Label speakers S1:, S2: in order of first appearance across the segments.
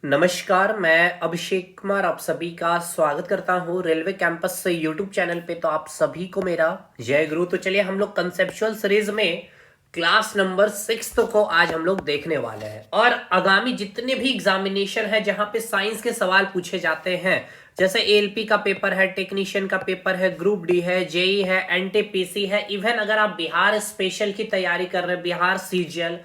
S1: नमस्कार, मैं अभिषेक कुमार आप सभी का स्वागत करता हूं रेलवे कैंपस से यूट्यूब चैनल पे। तो आप सभी को मेरा जय गुरु। तो चलिए हम लोग कंसेप्चुअल सीरीज में क्लास नंबर 6 को आज हम लोग देखने वाले हैं। और आगामी जितने भी एग्जामिनेशन है जहां पे साइंस के सवाल पूछे जाते हैं, जैसे एएलपी का पेपर है, टेक्नीशियन का पेपर है, ग्रुप डी है, जेई है, एनटीपीसी है, इवन अगर आप बिहार स्पेशल की तैयारी कर रहे हैं, बिहार सीजीएल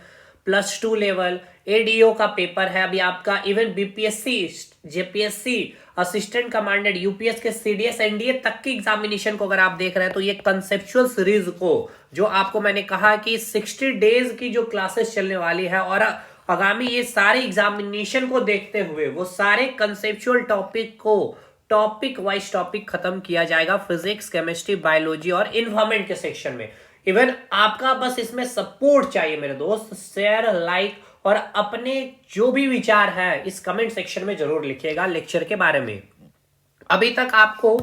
S1: +2 लेवल, एडीओ का पेपर है अभी आपका, even BPSC, JPSC, assistant commandant, UPS के सीडीएस एनडीए तक की एग्जामिनेशन को अगर आप देख रहे हैं तो ये कंसेप्चुअल सीरीज को जो आपको मैंने कहा कि 60 डेज की जो क्लासेस चलने वाली है और आगामी ये सारे एग्जामिनेशन को देखते हुए वो सारे कंसेप्चुअल टॉपिक को टॉपिक वाइज टॉपिक खत्म किया जाएगा फिजिक्स, केमिस्ट्री, बायोलॉजी और इन्वायरमेंट के सेक्शन में। इवन आपका बस इसमें सपोर्ट चाहिए मेरे दोस्त। शेयर, लाइक और अपने जो भी विचार है इस कमेंट सेक्शन में जरूर लिखिएगा लेक्चर के बारे में। अभी तक आपको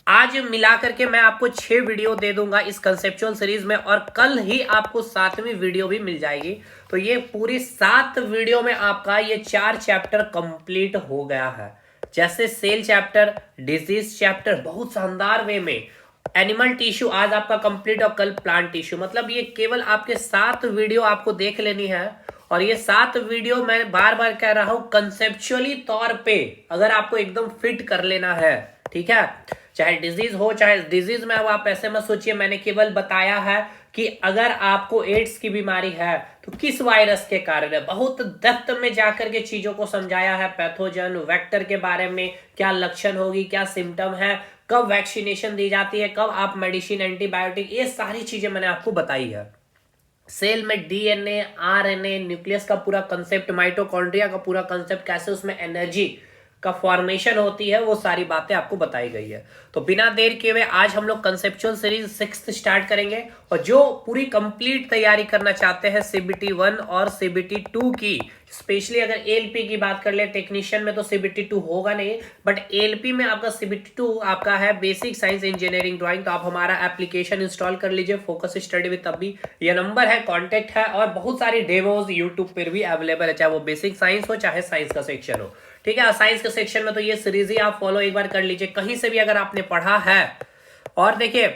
S1: आज मिला करके मैं आपको 6 वीडियो दे दूंगा इस कंसेप्चुअल सीरीज में और कल ही आपको 7वीं वीडियो भी मिल जाएगी। तो ये पूरी 7 वीडियो में आपका ये 4 चैप्टर कंप्लीट हो गया है। जैसे सेल चैप्टर, डिजीज चैप्टर बहुत शानदार वे में, एनिमल टिश्यू आज आपका कंप्लीट और कल प्लांट टिश्यू। मतलब ये केवल आपके 7 वीडियो आपको देख लेनी है। और ये 7 वीडियो मैं बार बार कह रहा हूं कंसेप्चुअली तौर पे अगर आपको एकदम फिट कर लेना है, ठीक है। चाहे डिजीज हो, चाहे डिजीज में अब आप ऐसे मत सोचिए, मैंने केवल बताया है कि अगर आपको एड्स की बीमारी है तो किस वायरस के कारण है, बहुत डेप्थ में जाकर के चीजों को समझाया है। पैथोजन, वेक्टर के बारे में, क्या लक्षण होगी, क्या सिम्टम है, कब वैक्सीनेशन दी जाती है, कब आप मेडिसिन, एंटीबायोटिक, ये सारी चीजें मैंने आपको बताई है। सेल में डीएनए, आरएनए, न्यूक्लियस का पूरा कंसेप्ट, माइटोकॉन्ड्रिया का पूरा कंसेप्ट, कैसे उसमें एनर्जी का फॉर्मेशन होती है, वो सारी बातें आपको बताई गई है। तो बिना देर किए हुए आज हम लोग कंसेप्चुअल सीरीज 6 स्टार्ट करेंगे। और जो पूरी कंप्लीट तैयारी करना चाहते हैं सीबीटी 1 और सीबीटी 2 की, स्पेशली अगर एएलपी की बात कर ले, टेक्नीशियन में तो सीबीटी 2 होगा नहीं, बट एएलपी में आपका सीबीटी 2 आपका है बेसिक साइंस इंजीनियरिंग ड्राइंग। तो आप हमारा एप्लीकेशन इंस्टॉल कर लीजिए, फोकस स्टडी विद अभी, ये नंबर है, कॉन्टेक्ट है, और बहुत सारी डेमोज यूट्यूब पर भी अवेलेबल है, चाहे वो बेसिक साइंस हो चाहे साइंस का सेक्शन हो, ठीक है। साइंस के सेक्शन में तो ये सीरीज ही आप फॉलो एक बार कर लीजिए कहीं से भी अगर आपने पढ़ा है। और देखिए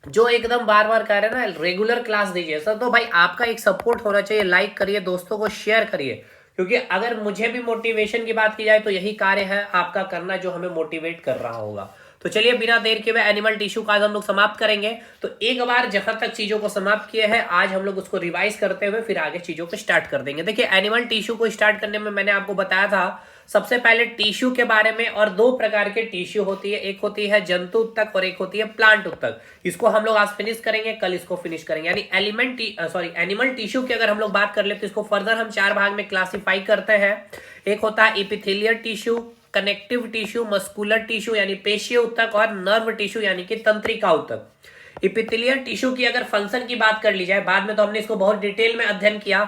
S1: जो एकदम बार बार कह रहे हैं ना रेगुलर क्लास दीजिए सर, तो भाई आपका एक सपोर्ट होना चाहिए, लाइक करिए, दोस्तों को शेयर करिए, क्योंकि अगर मुझे भी मोटिवेशन की बात की जाए तो यही कार्य है आपका करना जो हमें मोटिवेट कर रहा होगा। तो चलिए बिना देर के हुए एनिमल टिश्यू का आज हम लोग समाप्त करेंगे। तो एक बार जहां तक चीजों को समाप्त किए हैं आज हम लोग उसको रिवाइज करते हुए फिर आगे चीजों को स्टार्ट कर देंगे। देखिए एनिमल टिश्यू को स्टार्ट करने में मैंने आपको बताया था सबसे पहले टिश्यू के बारे में, और 2 प्रकार के टिश्यू होती है, एक होती है जंतु उत्तक और एक होती है प्लांट उत्तक। इसको हम लोग आज फिनिश करेंगे, कल इसको फिनिश करेंगे। यानी एनिमल टिश्यू की अगर हम लोग बात कर ले तो इसको फर्दर हम 4 भाग में क्लासिफाई करते हैं। एक होता है epithelial tissue, connective tissue, muscular tissue यानी पेशीय उत्तक, और नर्व टिश्यू यानी कि तंत्रिका उत्तक। एपिथेलियल टिश्यू की अगर फंक्शन की बात कर ली जाए, बाद में तो हमने इसको बहुत डिटेल में अध्ययन किया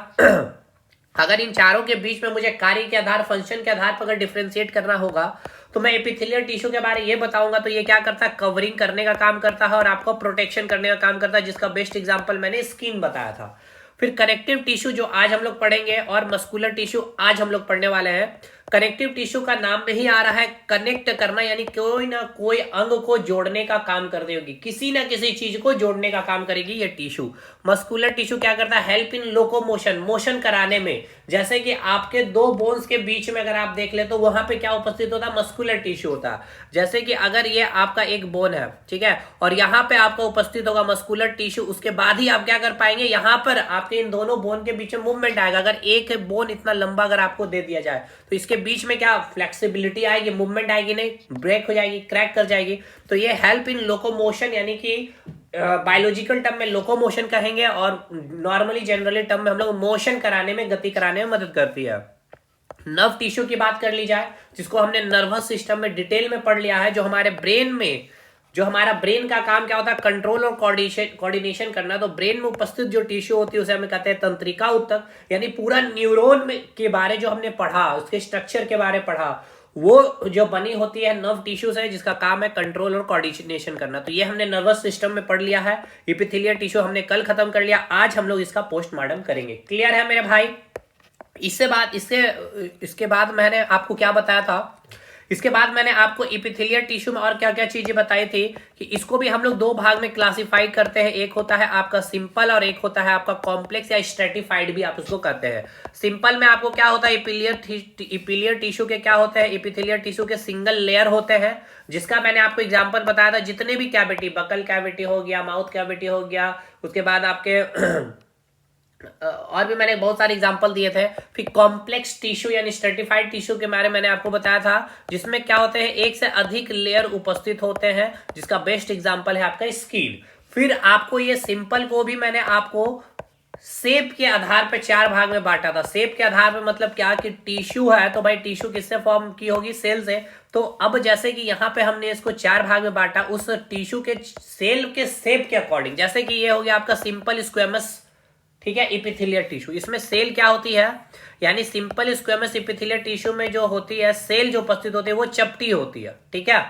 S1: अगर इन चारों के बीच में मुझे कार्य के आधार, फंक्शन के आधार पर अगर डिफरेंशिएट करना होगा तो मैं एपिथेलियल टिश्यू के बारे में ये बताऊंगा। तो ये क्या करता है, कवरिंग करने का काम करता है और आपको प्रोटेक्शन करने का काम करता है, जिसका बेस्ट एग्जांपल मैंने स्किन बताया था। फिर कनेक्टिव टिश्यू जो आज हम लोग पढ़ेंगे, और मस्कुलर टिश्यू आज हम लोग पढ़ने वाले हैं। कनेक्टिव टिश्यू का नाम में ही आ रहा है कनेक्ट करना, यानी कोई ना कोई अंग को जोड़ने का काम कर देगी, किसी ना किसी चीज को जोड़ने का काम करेगी ये टिश्यू। मस्कुलर टिश्यू क्या करता है, हेल्प इन लोकोमोशन, मोशन कराने में। जैसे कि आपके 2 बोन्स के बीच में अगर आप देख ले तो वहां पे क्या उपस्थित होता है, मस्कुलर टिश्यू होता है। जैसे कि अगर ये आपका एक बोन है, ठीक है, और यहाँ पे आपका उपस्थित होगा मस्कुलर टिश्यू, उसके बाद ही आप क्या कर पाएंगे, यहाँ पर आपके इन दोनों बोन के बीच में मूवमेंट आएगा। अगर एक बोन इतना लंबा अगर आपको दे दिया जाए तो इसके बीच में क्या फ्लेक्सिबिलिटी आएगी, मूवमेंट आएगी नहीं, ब्रेक हो जाएगी, क्रैक कर जाएगी। तो ये हेल्प इन लोकोमोशन, यानी कि बायोलॉजिकल टर्म में लोकोमोशन कहेंगे और नॉर्मली जनरली टर्म में हम लोग मोशन कराने में, गति कराने में मदद करती है। नर्व टिश्यू की बात कर ली जाए, जिसको हमने नर्वस सिस्टम में डिटेल में पढ़ लिया है, जो हमारे ब्रेन में, जो हमारा ब्रेन का काम क्या होता है, कंट्रोल और कोऑर्डिनेशन करना। तो ब्रेन में उपस्थित जो टिश्यू होती है उसे हमें कहते हैं तंत्रिका उत्तक, यानी पूरा न्यूरॉन में के बारे जो हमने पढ़ा, उसके स्ट्रक्चर के बारे पढ़ा, वो जो बनी होती है नर्व टिश्यू से, जिसका काम है कंट्रोल और कोऑर्डिनेशन करना। तो ये हमने नर्वस सिस्टम में पढ़ लिया है। एपिथेलियल टिश्यू हमने कल खत्म कर लिया, आज हम लोग इसका पोस्टमार्टम करेंगे। क्लियर है मेरे भाई? इससे बाद इसके बाद मैंने आपको क्या बताया था, इसके बाद मैंने आपको इपिथेलियल टिश्यू में और क्या क्या चीजें बताई थी कि इसको भी हम लोग दो भाग में क्लासिफाई करते हैं। एक होता है आपका सिंपल और एक होता है आपका कॉम्प्लेक्स या स्ट्रेटिफाइड भी आप उसको करते हैं। सिंपल में आपको क्या होता है, इपिलियर टिश्यू के क्या होते हैं, इपिथेलियल टिश्यू के सिंगल लेयर होते हैं, जिसका मैंने आपको एग्जाम्पल बताया था। जितने भी कैविटी, बकल कैविटी हो गया, माउथ कैविटी हो गया, उसके बाद आपके और भी मैंने बहुत सारे एग्जांपल दिए थे। फिर कॉम्प्लेक्स टिश्यू यानी स्ट्रेटिफाइड टिश्यू के बारे में मैंने आपको बताया था, जिसमें क्या होते हैं, एक से अधिक लेयर उपस्थित होते हैं, जिसका बेस्ट एग्जांपल है आपका स्किन। फिर आपको ये सिंपल को भी मैंने आपको शेप के आधार पर चार भाग में बांटा था। शेप के आधार पर मतलब क्या कि टिश्यू है तो भाई टिश्यू किससे फॉर्म की होगी, सेल से। तो अब जैसे कि यहाँ पे हमने इसको चार भाग में बांटा उस टिश्यू के सेल के शेप के अकॉर्डिंग। जैसे कि ये हो गया आपका सिंपल स्क्वेमस, ठीक है, इपिथेलियल टिश्यू। इसमें सेल क्या होती है, यानी सिंपल स्क्वेमस इपिथेलियल टिश्यू में जो होती है सेल जो उपस्थित होती है वो चपटी होती है, ठीक है।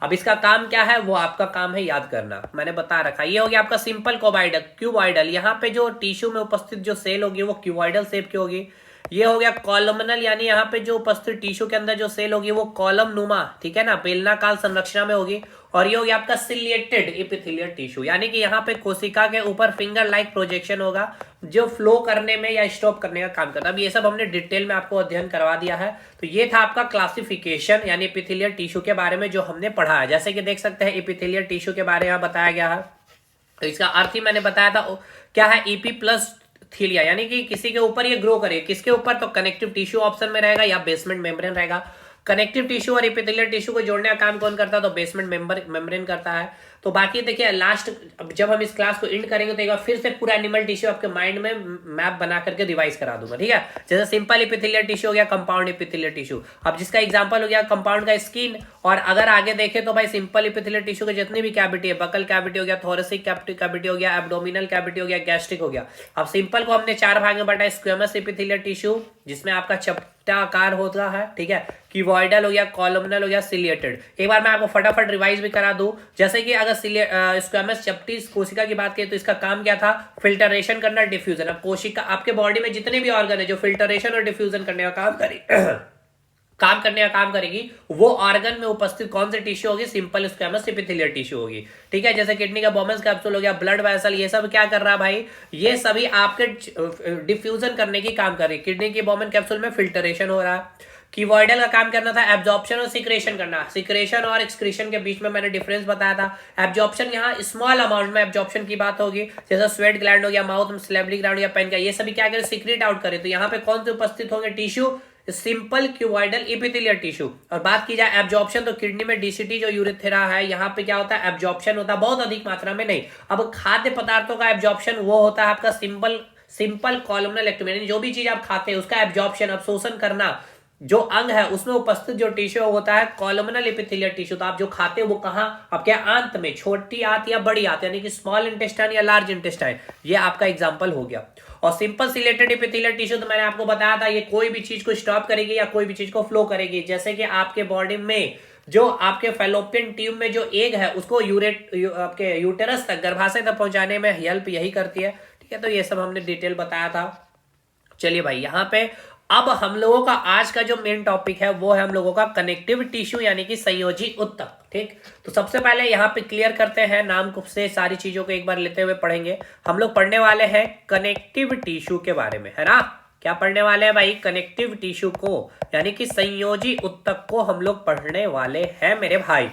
S1: अब इसका काम क्या है, वो आपका काम है याद करना, मैंने बता रखा। ये हो गया आपका सिंपल क्यूबॉइडल। क्यूबॉइडल यहाँ पे जो टिश्यू में उपस्थित जो सेल होगी वो क्यूबॉइडल शेप की होगी। ये हो गया कॉलमनल, यानी यहाँ पे जो उपस्थित टिश्यू के अंदर जो सेल होगी वो कॉलम नुमा, ठीक है ना, बेलनाकार संरचना में होगी। और ये हो गया आपका सिलिएटेड इपिथेलियल टिश्यू, यानी कि यहाँ पे कोशिका के ऊपर फिंगर लाइक प्रोजेक्शन होगा जो फ्लो करने में या स्टॉप करने का काम करता है। अब ये सब हमने डिटेल में आपको अध्ययन करवा दिया है। तो ये था आपका क्लासिफिकेशन यानी इपिथेलियल टिश्यू के बारे में जो हमने पढ़ा है। जैसे कि देख सकते हैं इपिथेलियल टिश्यू के बारे में बताया गया है। तो इसका अर्थ ही मैंने बताया था क्या है, ईपी प्लस थीलिया, यानी कि किसी के ऊपर ये ग्रो करे, किसके ऊपर, तो कनेक्टिव टिश्यू ऑप्शन में रहेगा या बेसमेंट मेम्ब्रेन रहेगा। कनेक्टिव टिश्यू और इपिथेलियल टिश्यू को जोड़ने का काम कौन करता है, तो बेसमेंट मेम्ब्रेन करता है। तो बाकी देखिए लास्ट जब हम इस क्लास को एंड करेंगे तो एक बार फिर से पूरा एनिमल टिश्यू आपके माइंड में मैप बना करके रिवाइज करा दूंगा, ठीक है। जैसे सिंपल इपिथेलियल टिश्यू हो गया, कंपाउंड इपिथेलियल टिश्यू, अब जिसका एग्जांपल हो गया कंपाउंड का स्किन। और अगर आगे देखें तो भाई सिंपल इपिथेलियल टिश्यू के जितनी भी कैविटी है, बकल कैविटी हो गया, थोरेसिक कैविटी हो गया, एब्डोमिनल कैविटी हो गया, गैस्ट्रिक हो गया। अब सिंपल को हमने चार भाग में बांटा, स्क्वेमस इपिथेलियल टिश्यू जिसमें आपका चपटा आकार होता है, ठीक है, क्यूबॉइडल हो गया, कॉलमनल हो गया, सिलिएटेड। एक बार मैं आपको फटाफट रिवाइज भी करा दूं। जैसे कि अगर स्क्वेमस चपटी कोशिका की बात करें तो इसका काम क्या था, फिल्टरेशन करना, डिफ्यूजन। अब कोशिका आपके बॉडी में जितने भी ऑर्गन है जो फिल्टरेशन और डिफ्यूजन करने का काम करेगी वो ऑर्गन में उपस्थित कौन सी टिश्यू होगी, सिंपल स्क्वेमस इपिथेलियल टिश्यू होगी, ठीक है। जैसे किडनी का बोमेंस कैप्सूल हो गया, ब्लड वेसल, ये सब क्या कर रहा है भाई, ये सभी आपके डिफ्यूजन करने की काम कर रही है। किडनी की बोमेन कैप्सूल में फिल्टरेशन हो रहा है। कीवॉइडल का काम करना था एब्जॉर्प्शन और सिक्रेशन करना। सिक्रेशन और एक्सक्रीशन के बीच में मैंने डिफरेंस बताया था। एब्जॉर्प्शन यहाँ स्मॉल अमाउंट में एब्जॉर्प्शन की बात होगी, जैसे स्वेट ग्लैंड हो गया, माउथ में स्लेबरी ग्लैंड या पेन का, ये सभी क्या करें, सीक्रेट आउट करें। तो यहाँ पे कौन से उपस्थित होंगे tissue, simple cuboidal epithelial tissue. और बात की जाए एब्जॉर्प्शन तो किडनी में डीसीटी जो यूरेथ्रा है यहाँ पे क्या होता है, एब्जॉर्प्शन होता है, बहुत अधिक मात्रा में नहीं। अब खाद्य पदार्थों का एब्जॉर्प्शन वो होता है आपका सिंपल कॉलमनल एक्टिविटी, यानी जो भी चीज आप खाते हैं उसका एब्जॉर्प्शन, अवशोषण करना जो अंग है उसमें उपस्थित जो टिश्यू होता है कॉलमनल इपिथेलियल टिश्यू। तो आप जो खाते हैं वो कहाँ, आपके आंत में, छोटी आंत या बड़ी आंत, यानी कि स्मॉल इंटेस्टाइन या लार्ज इंटेस्टाइन, ये आपका एग्जांपल हो गया। और सिंपल सिलेटेड इपिथेलियल टिश्यू तो मैंने आपको बताया था ये कोई भी चीज को स्टॉप करेगी या कोई भी चीज को फ्लो करेगी। जैसे कि आपके बॉडी में जो आपके फैलोपियन ट्यूब में जो एग है उसको आपके यूटेरस तक, गर्भाशय तक पहुंचाने में हेल्प यही करती है, ठीक है। तो ये सब हमने डिटेल बताया था। चलिए भाई यहाँ पे अब हम लोगों का आज का जो मेन टॉपिक है वो है हम लोगों का कनेक्टिव टिश्यू यानी कि संयोजी ऊतक, ठीक। तो सबसे पहले यहाँ पे क्लियर करते हैं, नाम से सारी चीजों को एक बार लेते हुए पढ़ेंगे। हम लोग पढ़ने वाले हैं कनेक्टिव टिश्यू के बारे में, है ना। क्या पढ़ने वाले हैं भाई, कनेक्टिव टिश्यू को, यानी कि संयोजी ऊतक को हम लोग पढ़ने वाले हैं मेरे भाई।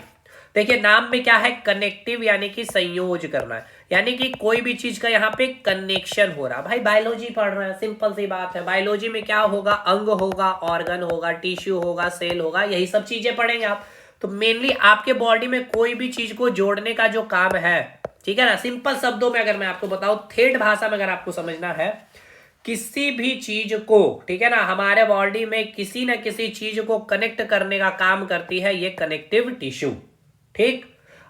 S1: देखिए नाम में क्या है, कनेक्टिव यानी कि संयोज करना है, यानी कि कोई भी चीज का यहाँ पे कनेक्शन हो रहा है। भाई बायोलॉजी पढ़ रहे हैं, सिंपल सी बात है। बायोलॉजी में क्या होगा, अंग होगा, ऑर्गन होगा, टिश्यू होगा, सेल होगा, यही सब चीजें पढ़ेंगे आप। तो मेनली आपके बॉडी में कोई भी चीज को जोड़ने का जो काम है, ठीक है ना। सिंपल शब्दों में अगर मैं आपको बताऊं, ठेठ भाषा में अगर आपको समझना है, किसी भी चीज को, ठीक है ना, हमारे बॉडी में किसी न किसी चीज को कनेक्ट करने का काम करती है ये कनेक्टिव टिश्यू, ठीक।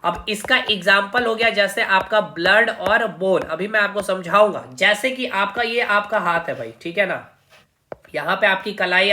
S1: अब इसका एग्जाम्पल हो गया जैसे आपका ब्लड और बोन, अभी मैं आपको समझाऊंगा। जैसे कि आपका ये आपका हाथ है भाई, ठीक है ना, यहाँ पे आपकी कलाई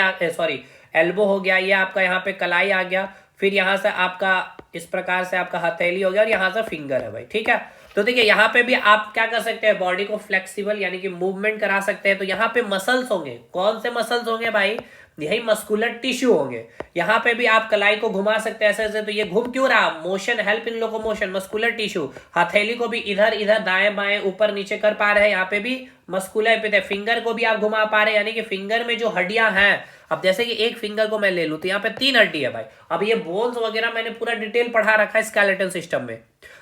S1: एल्बो हो गया, ये आपका यहाँ पे कलाई आ गया, फिर यहाँ से आपका इस प्रकार से आपका हथेली हो गया और यहाँ से फिंगर है भाई, ठीक है। तो देखिए यहाँ पे भी आप क्या कर सकते हैं, बॉडी को फ्लेक्सिबल यानी कि मूवमेंट करा सकते हैं। तो यहाँ पे मसल्स होंगे, कौन से मसल्स होंगे भाई, यही मस्कुलर टिश्यू होंगे। यहाँ पे भी आप कलाई को घुमा सकते हैं ऐसे ऐसे, तो ये घूम क्यों रहा, motion, help in locomotion, muscular tissue. हथेली को भी इधर इधर दाएं बाएं ऊपर नीचे कर पा रहे हैं, यहाँ पे भी मस्कुलर एपिथेलियम। फिंगर को भी आप घुमा पा रहे हैं, यानी कि फिंगर में जो हड्डियां हैं, अब जैसे कि एक फिंगर को मैं ले लूं तो यहाँ पे 3 हड्डी है भाई। अब ये बोन्स वगैरह मैंने पूरा डिटेल पढ़ा रखा है स्केलेटन सिस्टम में।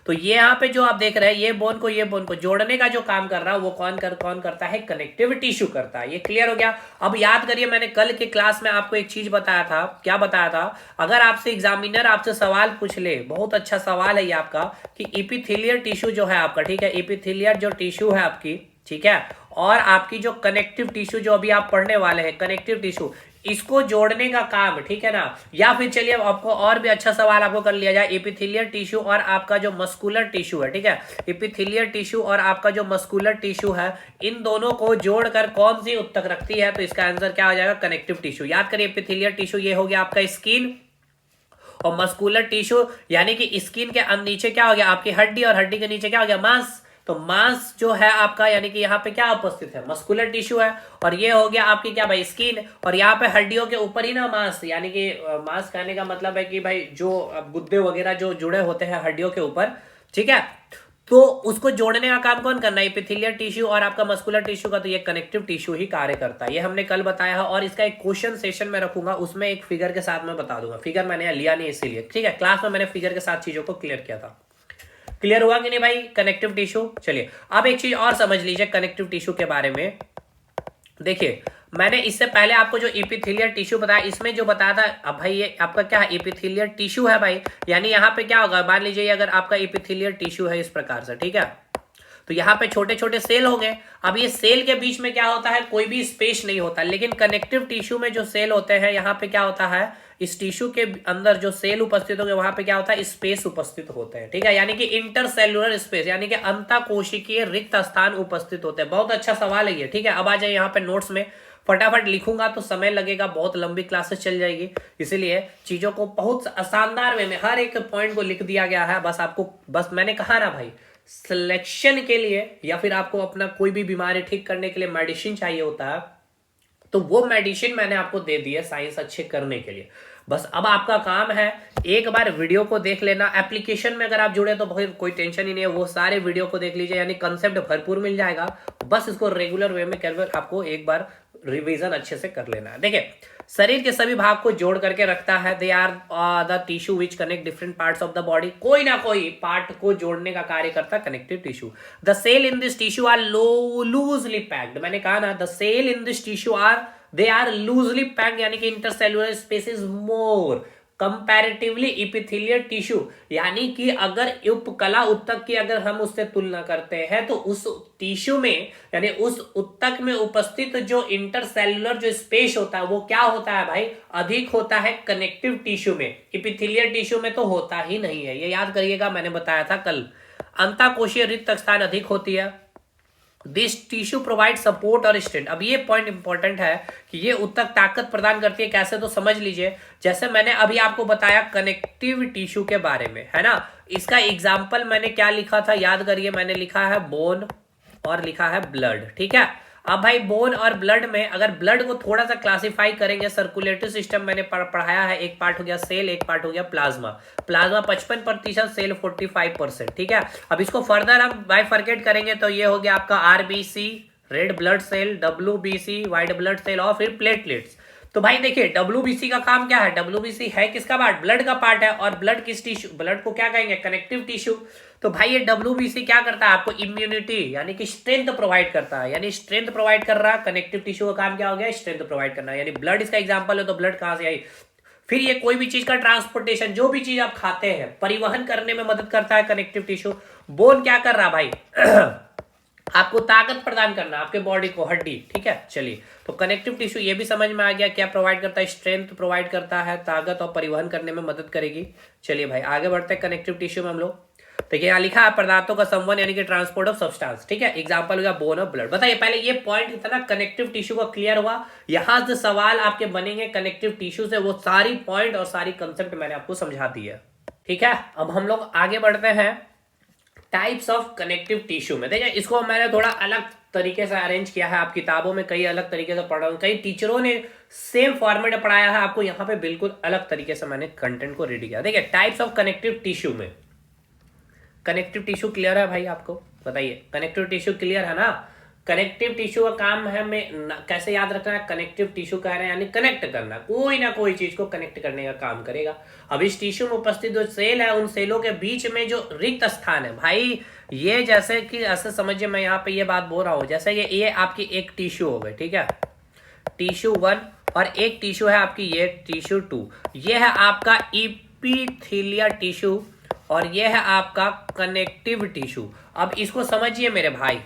S1: तो ये यहाँ पे जो आप देख रहे हैं, ये बोन को जोड़ने का जो काम कर रहा है वो कौन करता है, कनेक्टिव टिश्यू करता है। ये क्लियर हो गया। अब याद करिए, मैंने कल के क्लास में आपको एक चीज बताया था, क्या बताया था, अगर आपसे एग्जामिनर आपसे सवाल पूछ ले, बहुत अच्छा सवाल है ये आपका, कि एपिथेलियल टिश्यू जो है आपका, ठीक है, एपिथेलियल जो टिश्यू है आपकी, ठीक है, और आपकी जो कनेक्टिव टिश्यू जो अभी आप पढ़ने वाले हैं, कनेक्टिव टिश्यू, इसको जोड़ने का काम, ठीक है ना। या फिर चलिए आपको और भी अच्छा सवाल आपको कर लिया जाए, एपिथेलियल टिश्यू और आपका जो मस्कुलर टिश्यू है, ठीक है, एपिथेलियल टिश्यू और आपका जो मस्कुलर टिश्यू है, इन दोनों को जोड़कर कौन सी उत्तक रखती है, तो इसका आंसर क्या हो जाएगा, कनेक्टिव टिश्यू। याद करिए, एपिथेलियल टिश्यू ये हो गया आपका स्किन, और मस्कुलर टिश्यू यानी कि स्किन के नीचे क्या हो गया आपकी हड्डी, और हड्डी के नीचे क्या हो गया, मांस। तो मांस जो है आपका, यानी कि यहाँ पे क्या उपस्थित है, मस्कुलर टिश्यू है, और ये हो गया आपकी क्या भाई, स्किन। और यहाँ पे हड्डियों के ऊपर ही ना मांस, यानी कि मांस कहने का मतलब है कि भाई जो गुद्दे वगैरह जो जुड़े होते हैं हड्डियों के ऊपर, ठीक है, तो उसको जोड़ने का काम कौन करना है, एपिथेलियल टिश्यू और आपका मस्कुलर टिश्यू का। तो ये कनेक्टिव टिश्यू ही कार्य करता है, ये हमने कल बताया है। और इसका एक क्वेश्चन सेशन में रखूंगा, उसमें एक फिगर के साथ मैं बता दूंगा। फिगर मैंने लिया नहीं इसीलिए, ठीक है, क्लास में मैंने फिगर के साथ चीजों को क्लियर किया था। क्लियर हुआ कि नहीं भाई, कनेक्टिव टिश्यू। चलिए अब एक चीज और समझ लीजिए कनेक्टिव टिश्यू के बारे में। देखिए, मैंने इससे पहले आपको जो एपिथेलियल टिश्यू बताया, इसमें जो बताया था, अब भाई ये आपका क्या है, एपिथेलियल टिश्यू है भाई, यानी यहाँ पे क्या होगा, मान लीजिए अगर आपका एपिथेलियल टिश्यू है इस प्रकार से, ठीक है, तो यहाँ पे छोटे छोटे सेल हो गए। अब ये सेल के बीच में क्या होता है, कोई भी स्पेस नहीं होता, लेकिन कनेक्टिव टिश्यू में जो सेल होते हैं, यहाँ पे क्या होता है, इस टिश्यू के अंदर जो सेल उपस्थित होंगे वहां पे क्या होता है, स्पेस उपस्थित होते हैं, ठीक है, यानी कि इंटरसेल्युलर स्पेस, यानी कि अंतःकोशिकीय रिक्त स्थान उपस्थित होते हैं। बहुत अच्छा सवाल है ये, ठीक है। अब आ जाए यहाँ पे नोट्स में, फटाफट लिखूंगा तो समय लगेगा, बहुत लंबी क्लासेस चल जाएगी, इसीलिए चीजों को बहुत शानदार वे में हर एक पॉइंट को लिख दिया गया है। बस आपको, बस मैंने कहा ना भाई, सिलेक्शन के लिए या फिर आपको अपना कोई भी बीमारी ठीक करने के लिए मेडिसिन चाहिए होता है, तो वो मेडिसिन मैंने आपको दे दी है साइंस अच्छे करने के लिए। बस अब आपका काम है एक बार वीडियो को देख लेना। एप्लीकेशन में अगर आप जुड़े तो फिर कोई टेंशन ही नहीं है, वो सारे वीडियो को देख लीजिए, यानी कंसेप्ट भरपूर मिल जाएगा। बस इसको रेगुलर वे में कर आपको एक बार रिवीजन अच्छे से कर लेना है। देखिए, शरीर के सभी भाग को जोड़ करके रखता है। They are the tissue which connect different parts of the body. कोई ना कोई पार्ट को जोड़ने का कार्य करता है connective tissue. The cell in this tissue are loosely packed. मैंने कहा ना, the cell in this tissue are they are loosely packed, यानी कि intercellular space is more comparatively epithelial tissue, यानी कि अगर उपकला उत्तक की अगर हम उससे तुलना करते हैं तो उस टिश्यू में, यानी उस उत्तक में उपस्थित जो इंटरसेल्युलर जो स्पेस होता है वो क्या होता है भाई, अधिक होता है कनेक्टिव टिश्यू में। एपिथेलियल टिश्यू में तो होता ही नहीं है, ये याद करिएगा, मैंने बताया था कल। अंतःकोशीय रिक्त स्थान अधिक होती है। दिस टिश्यू प्रोवाइड सपोर्ट और स्ट्रेंथ। अब ये पॉइंट इंपॉर्टेंट है कि ये उत्तक ताकत प्रदान करती है, कैसे, तो समझ लीजिए। जैसे मैंने अभी आपको बताया कनेक्टिव टिश्यू के बारे में, है ना, इसका एग्जाम्पल मैंने क्या लिखा था, याद करिए, मैंने लिखा है बोन और लिखा है ब्लड, ठीक है। अब भाई बोन और ब्लड में अगर ब्लड को थोड़ा सा क्लासिफाई करेंगे, सर्कुलेटरी सिस्टम मैंने पढ़ाया है, एक पार्ट हो गया सेल, एक पार्ट हो गया प्लाज्मा। प्लाज्मा 55%, सेल 45%, ठीक है। अब इसको फर्दर हम बाइफरकेट करेंगे तो ये हो गया आपका RBC, red blood cell, WBC, white blood cell, और फिर प्लेटलेट्स। तो भाई देखिए, डब्ल्यूबीसी का काम क्या है, डब्ल्यूबीसी है किसका पार्ट, ब्लड का पार्ट है। और ब्लड किस टिश्यू, ब्लड को क्या कहेंगे, कनेक्टिव टिश्यू। तो भाई ये डब्ल्यूबीसी क्या करता है, आपको इम्यूनिटी यानी कि स्ट्रेंथ प्रोवाइड करता है, यानी स्ट्रेंथ प्रोवाइड कर रहा है। कनेक्टिव टिश्यू का काम क्या हो गया, स्ट्रेंथ प्रोवाइड करना, यानी ब्लड इसका एग्जांपल है, तो ब्लड कहां से आई। फिर ये कोई भी चीज का ट्रांसपोर्टेशन, जो भी चीज आप खाते हैं, परिवहन करने में मदद करता है कनेक्टिव टिश्यू। बोन क्या कर रहा भाई आपको ताकत प्रदान करना, आपके बॉडी को, हड्डी, ठीक है। चलिए, तो कनेक्टिव टिश्यू ये भी समझ में आ गया, क्या प्रोवाइड करता है, स्ट्रेंथ प्रोवाइड करता है, ताकत और परिवहन करने में मदद करेगी। चलिए भाई आगे बढ़ते हैं कनेक्टिव टिश्यू में हम लोग। तो यहाँ लिखा है पदार्थों का संवहन यानी कि ट्रांसपोर्ट ऑफ सब्सटेंस, ठीक है। एग्जांपल हो गया बोन और ब्लड। बताइए पहले ये पॉइंट इतना कनेक्टिव टिश्यू का क्लियर हुआ। यहां से सवाल आपके बनेंगे कनेक्टिव टिश्यू से, वो सारी पॉइंट और सारी कंसेप्ट मैंने आपको समझा दी है, ठीक है। अब हम लोग आगे बढ़ते हैं टाइप्स ऑफ कनेक्टिव टिश्यू में देखिए, इसको मैंने थोड़ा अलग तरीके से अरेंज किया है। आप किताबों में कई अलग तरीके से पढ़ रहे हो, कई टीचरों ने सेम फॉर्मेट में पढ़ाया है, आपको यहाँ पे बिल्कुल अलग तरीके से मैंने कंटेंट को रेडी किया। देखिए टाइप्स ऑफ कनेक्टिव टिश्यू में, कनेक्टिव टिश्यू क्लियर है भाई आपको? बताइए, कनेक्टिव टिश्यू क्लियर है ना? कनेक्टिव टिश्यू का काम है कैसे याद रखना है? कनेक्टिव टिश्यू कह रहे हैं यानी कनेक्ट करना, कोई ना कोई चीज को कनेक्ट करने का काम करेगा। अब इस टिश्यू में उपस्थित जो सेल है, उन सेलों के बीच में जो रिक्त स्थान है भाई, ये जैसे कि ऐसे समझिए, मैं यहाँ पे ये बात बोल रहा हूँ, जैसे ये आपकी एक टिश्यू हो गई, ठीक है, टिश्यू 1, और एक टिश्यू है आपकी ये टिश्यू 2। ये है आपका इपिथेलियल टिश्यू और ये है आपका कनेक्टिव टिश्यू। अब इसको समझिए मेरे भाई,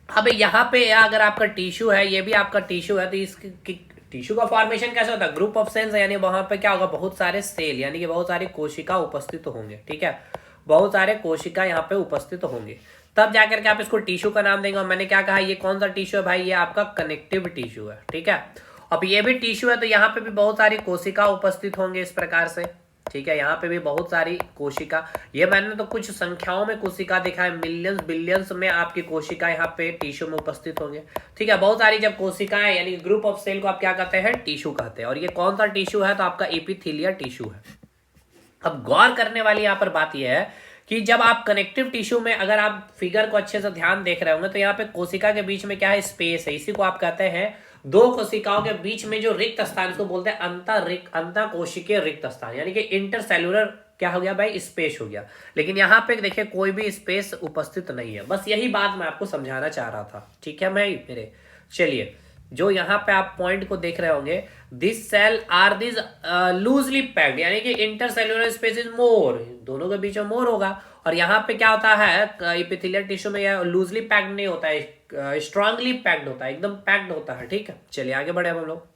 S1: अब यहाँ पे अगर आपका टिश्यू है, ये भी आपका टिश्यू है, तो इस टिश्यू का फॉर्मेशन कैसे होता है? ग्रुप ऑफ सेल्स, यानी वहां पे क्या होगा, बहुत सारे सेल यानी कि बहुत सारी कोशिका उपस्थित होंगे, ठीक है, बहुत सारे कोशिका यहाँ पे उपस्थित होंगे, तब जाकर के आप इसको टिश्यू का नाम देंगे। और मैंने क्या कहा, ये कौन सा टिश्यू है भाई? ये आपका कनेक्टिव टिश्यू है, ठीक है। अब ये भी टिश्यू है, तो यहाँ पे भी बहुत सारी कोशिका उपस्थित होंगे इस प्रकार से, ठीक है, यहाँ पे भी बहुत सारी कोशिका, ये मैंने तो कुछ संख्याओं में कोशिका दिखा है, मिलियंस बिलियंस में आपकी कोशिका यहाँ पे टिश्यू में उपस्थित होंगे, ठीक है, बहुत सारी जब कोशिकाएं यानी ग्रुप ऑफ सेल को आप क्या कहते हैं? टिश्यू कहते हैं। और ये कौन सा टिश्यू है? तो आपका एपिथेलियल टिश्यू है। अब गौर करने वाली यहाँ पर बात यह है कि जब आप कनेक्टिव टिश्यू में, अगर आप फिगर को अच्छे से ध्यान देख रहे होंगे, तो यहाँ पे कोशिका के बीच में क्या है? स्पेस है, इसी को आप कहते हैं, दो कोशिकाओं के बीच में जो रिक्त स्थान, इसको बोलते हैं अंतर कोशिकीय रिक्त स्थान, यानी कि इंटरसेलुलर क्या हो गया भाई? स्पेस हो गया। लेकिन यहाँ पे देखिए कोई भी स्पेस उपस्थित नहीं है, बस यही बात मैं आपको समझाना चाह रहा था, ठीक है भाई मेरे। चलिए, जो यहाँ पे आप पॉइंट को देख रहे होंगे, this cell are this loosely packed, यानी कि इंटरसेलुलर स्पेस इज मोर, दोनों के बीच में मोर होगा। और यहाँ पे क्या होता है, एपिथेलियल टिश्यू में यह लूजली पैक्ड नहीं होता है, स्ट्रांगली पैक्ड होता है, एकदम पैक्ड होता है, ठीक है। चलिए आगे बढ़े हम लोग।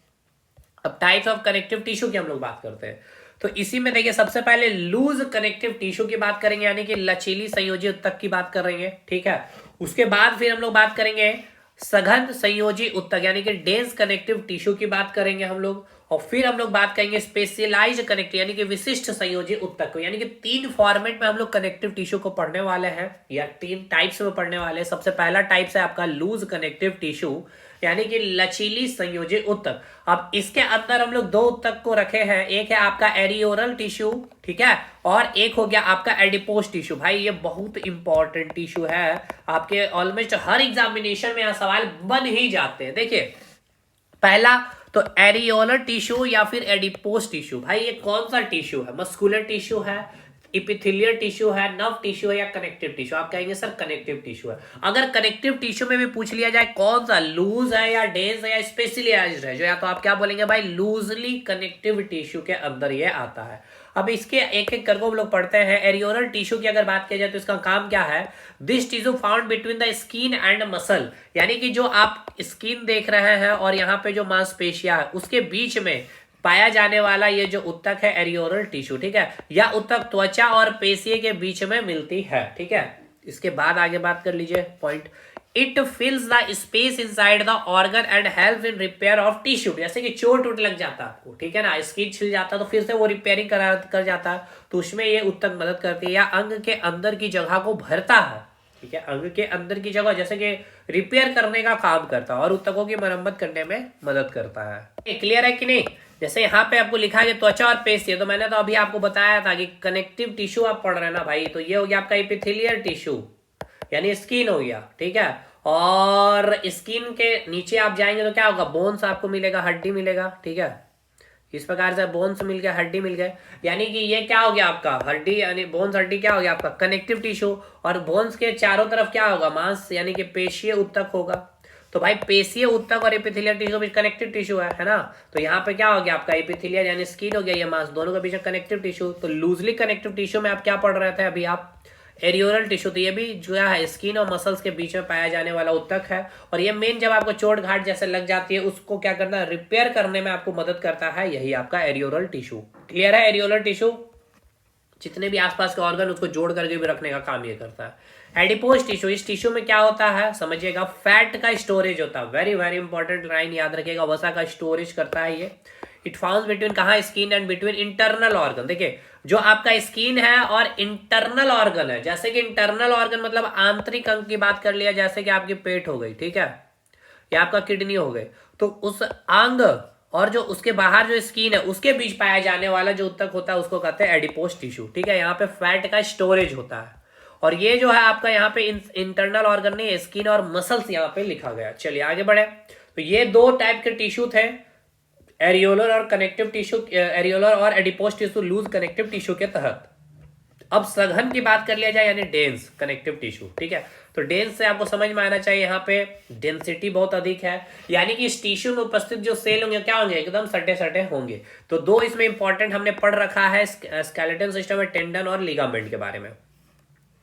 S1: अब टाइप्स ऑफ कनेक्टिव टिश्यू की हम लोग बात करते हैं, तो इसी में देखिए सबसे पहले लूज कनेक्टिव टिश्यू की बात करेंगे, यानी कि लचीली संयोजी उत्तक की बात करेंगे, ठीक है। उसके बाद फिर हम लोग बात करेंगे सघन संयोजी उत्तक, यानी कि डेंस कनेक्टिव टिश्यू की बात करेंगे हम लोग। और फिर हम लोग बात करेंगे स्पेशलाइज्ड कनेक्टिव, यानी कि विशिष्ट संयोजी उत्तक को, यानी कि 3 फॉर्मेट में हम लोग कनेक्टिव टिश्यू को पढ़ने वाले हैं, या 3 टाइप्स में पढ़ने वाले हैं। सबसे पहला टाइप्स है आपका लूज कनेक्टिव टिश्यू, यानी कि लचीली संयोजी उत्तक। अब इसके अंदर हम लोग 2 उत्तक को रखे हैं, एक है आपका एरियोरल टिश्यू, ठीक है, और एक हो गया आपका एडिपोज टिश्यू। भाई ये बहुत इंपॉर्टेंट टिश्यू है, आपके ऑलमोस्ट हर एग्जामिनेशन में यहाँ सवाल बन ही जाते हैं। देखिए पहला तो एरियोलर टिश्यू या फिर एडिपोज टिश्यू, भाई ये कौन सा टिश्यू है? मस्कुलर टिश्यू है, इपिथेलियल टिश्यू है, नर्व टिश्यू है, या कनेक्टिव टिश्यू? आप कहेंगे सर कनेक्टिव टिश्यू है। अगर कनेक्टिव टिश्यू में भी पूछ लिया जाए कौन सा, लूज है या डेंस है या स्पेशलाइज्ड है, जो या तो आप क्या बोलेंगे भाई? लूजली कनेक्टिव टिश्यू के अंदर ये आता है। अब इसके एक एक करके हम लोग पढ़ते हैं। एरियोरल टिश्यू की अगर बात की जाए तो इसका काम क्या है? This tissue found between the skin and muscle, यानी कि जो आप स्किन देख रहे हैं और यहाँ पे जो मांसपेशियां है उसके बीच में पाया जाने वाला ये जो उत्तक है एरियोरल टिश्यू, ठीक है, या उत्तक त्वचा और पेशियों के बीच में मिलती है, ठीक है। इसके बाद आगे बात कर लीजिए point, it फिल्स the space inside the organ and help in repair of tissue, जैसे कि चोट उठ लग जाता है, ठीक है ना, स्किन छिल जाता है तो फिर से वो रिपेयरिंग कर जाता है, तो उसमें ये उत्तक मदद करती है, या अंग के अंदर की जगह को भरता है, ठीक है, अंग के अंदर की जगह जैसे कि रिपेयर करने का काम करता है और उत्तकों की मरम्मत करने में मदद करता है। क्लियर है कि नहीं? जैसे यहाँ पे आपको लिखा है त्वचा और पेशी, तो मैंने तो अभी आपको बताया था कि कनेक्टिव टिश्यू आप पढ़ रहे हैं ना भाई, तो ये हो गया आपका एपिथेलियल टिश्यू, यानी स्किन हो गया, ठीक है। और स्किन के नीचे आप जाएंगे तो क्या होगा? बोन्स आपको मिलेगा, हड्डी मिलेगा, ठीक है। इस प्रकार से बोन्स मिल गया, हड्डी मिल गए, यानी कि ये क्या हो गया आपका? हड्डी, यानी बोन्स हड्डी क्या हो गया आपका? Connective tissue. और बोन्स के चारों तरफ क्या होगा? मांस, यानी कि पेशीय उत्तक होगा। तो भाई पेशीय उत्तक और एपिथेलियल टिश्यू भी कनेक्टिव टिश्यू है ना। तो यहाँ पे क्या हो गया आपका? एपिथेलियल यानी स्किन हो गया, ये मांस, दोनों के बीच में कनेक्टिव टिश्यू। तो लूजली कनेक्टिव टिश्यू में आप क्या पढ़ रहे थे अभी आप? एरियोरल टिश्यू। तो ये भी जो है स्किन और मसल्स के बीच में पाया जाने वाला उत्तक है, और ये मेन जब आपको चोट घाट जैसे लग जाती है उसको क्या करना है? रिपेयर करने में आपको मदद करता है, यही आपका एरियोरल टिश्यू। क्लियर है? एरियोरल टिश्यू जितने भी आसपास के ऑर्गन उसको जोड़ करके भी रखने का काम ये करता है। एडिपोज टिश्यू, इस टिश्यू में क्या होता है समझिएगा? फैट का स्टोरेज होता है, वेरी वेरी इंपॉर्टेंट लाइन याद रखिएगा, वसा का स्टोरेज करता है ये। इट फाउंड्स बिटवीन कहाँ, skin and between internal organ. देखिए जो आपका स्किन है और इंटरनल ऑर्गन है, जैसे कि इंटरनल ऑर्गन मतलब आंतरिक अंग की बात कर लिया, जैसे कि आपकी पेट हो गई, ठीक है, या आपका किडनी हो गई, तो उस अंग और जो उसके बाहर जो स्किन है उसके बीच पाया जाने वाला जो उत्तक होता है उसको कहते हैं एडिपोस टिश्यू, ठीक है। यहाँ पे फैट का स्टोरेज होता है, और ये जो है आपका यहाँ पे इंटरनल ऑर्गन नहीं, स्किन और मसल्स यहाँ पे लिखा गया। चलिए आगे बढ़े। तो ये दो टाइप के टिश्यू थे, एरियोलर और कनेक्टिव टिश्यू, एरियोलर और adipose tissue loose connective tissue के तहत। अब सघन की बात कर लिया जाए यानी डेंस कनेक्टिव टिश्यू, ठीक है। तो डेंस से आपको समझ में आना चाहिए यहाँ पे डेंसिटी बहुत अधिक है, यानी कि इस टिश्यू में उपस्थित जो सेल होंगे क्या होंगे, एकदम सटे सटे होंगे। तो दो इसमें इंपॉर्टेंट हमने पढ़ रखा है स्केलेटन सिस्टम में, टेंडन और लिगामेंट के बारे में।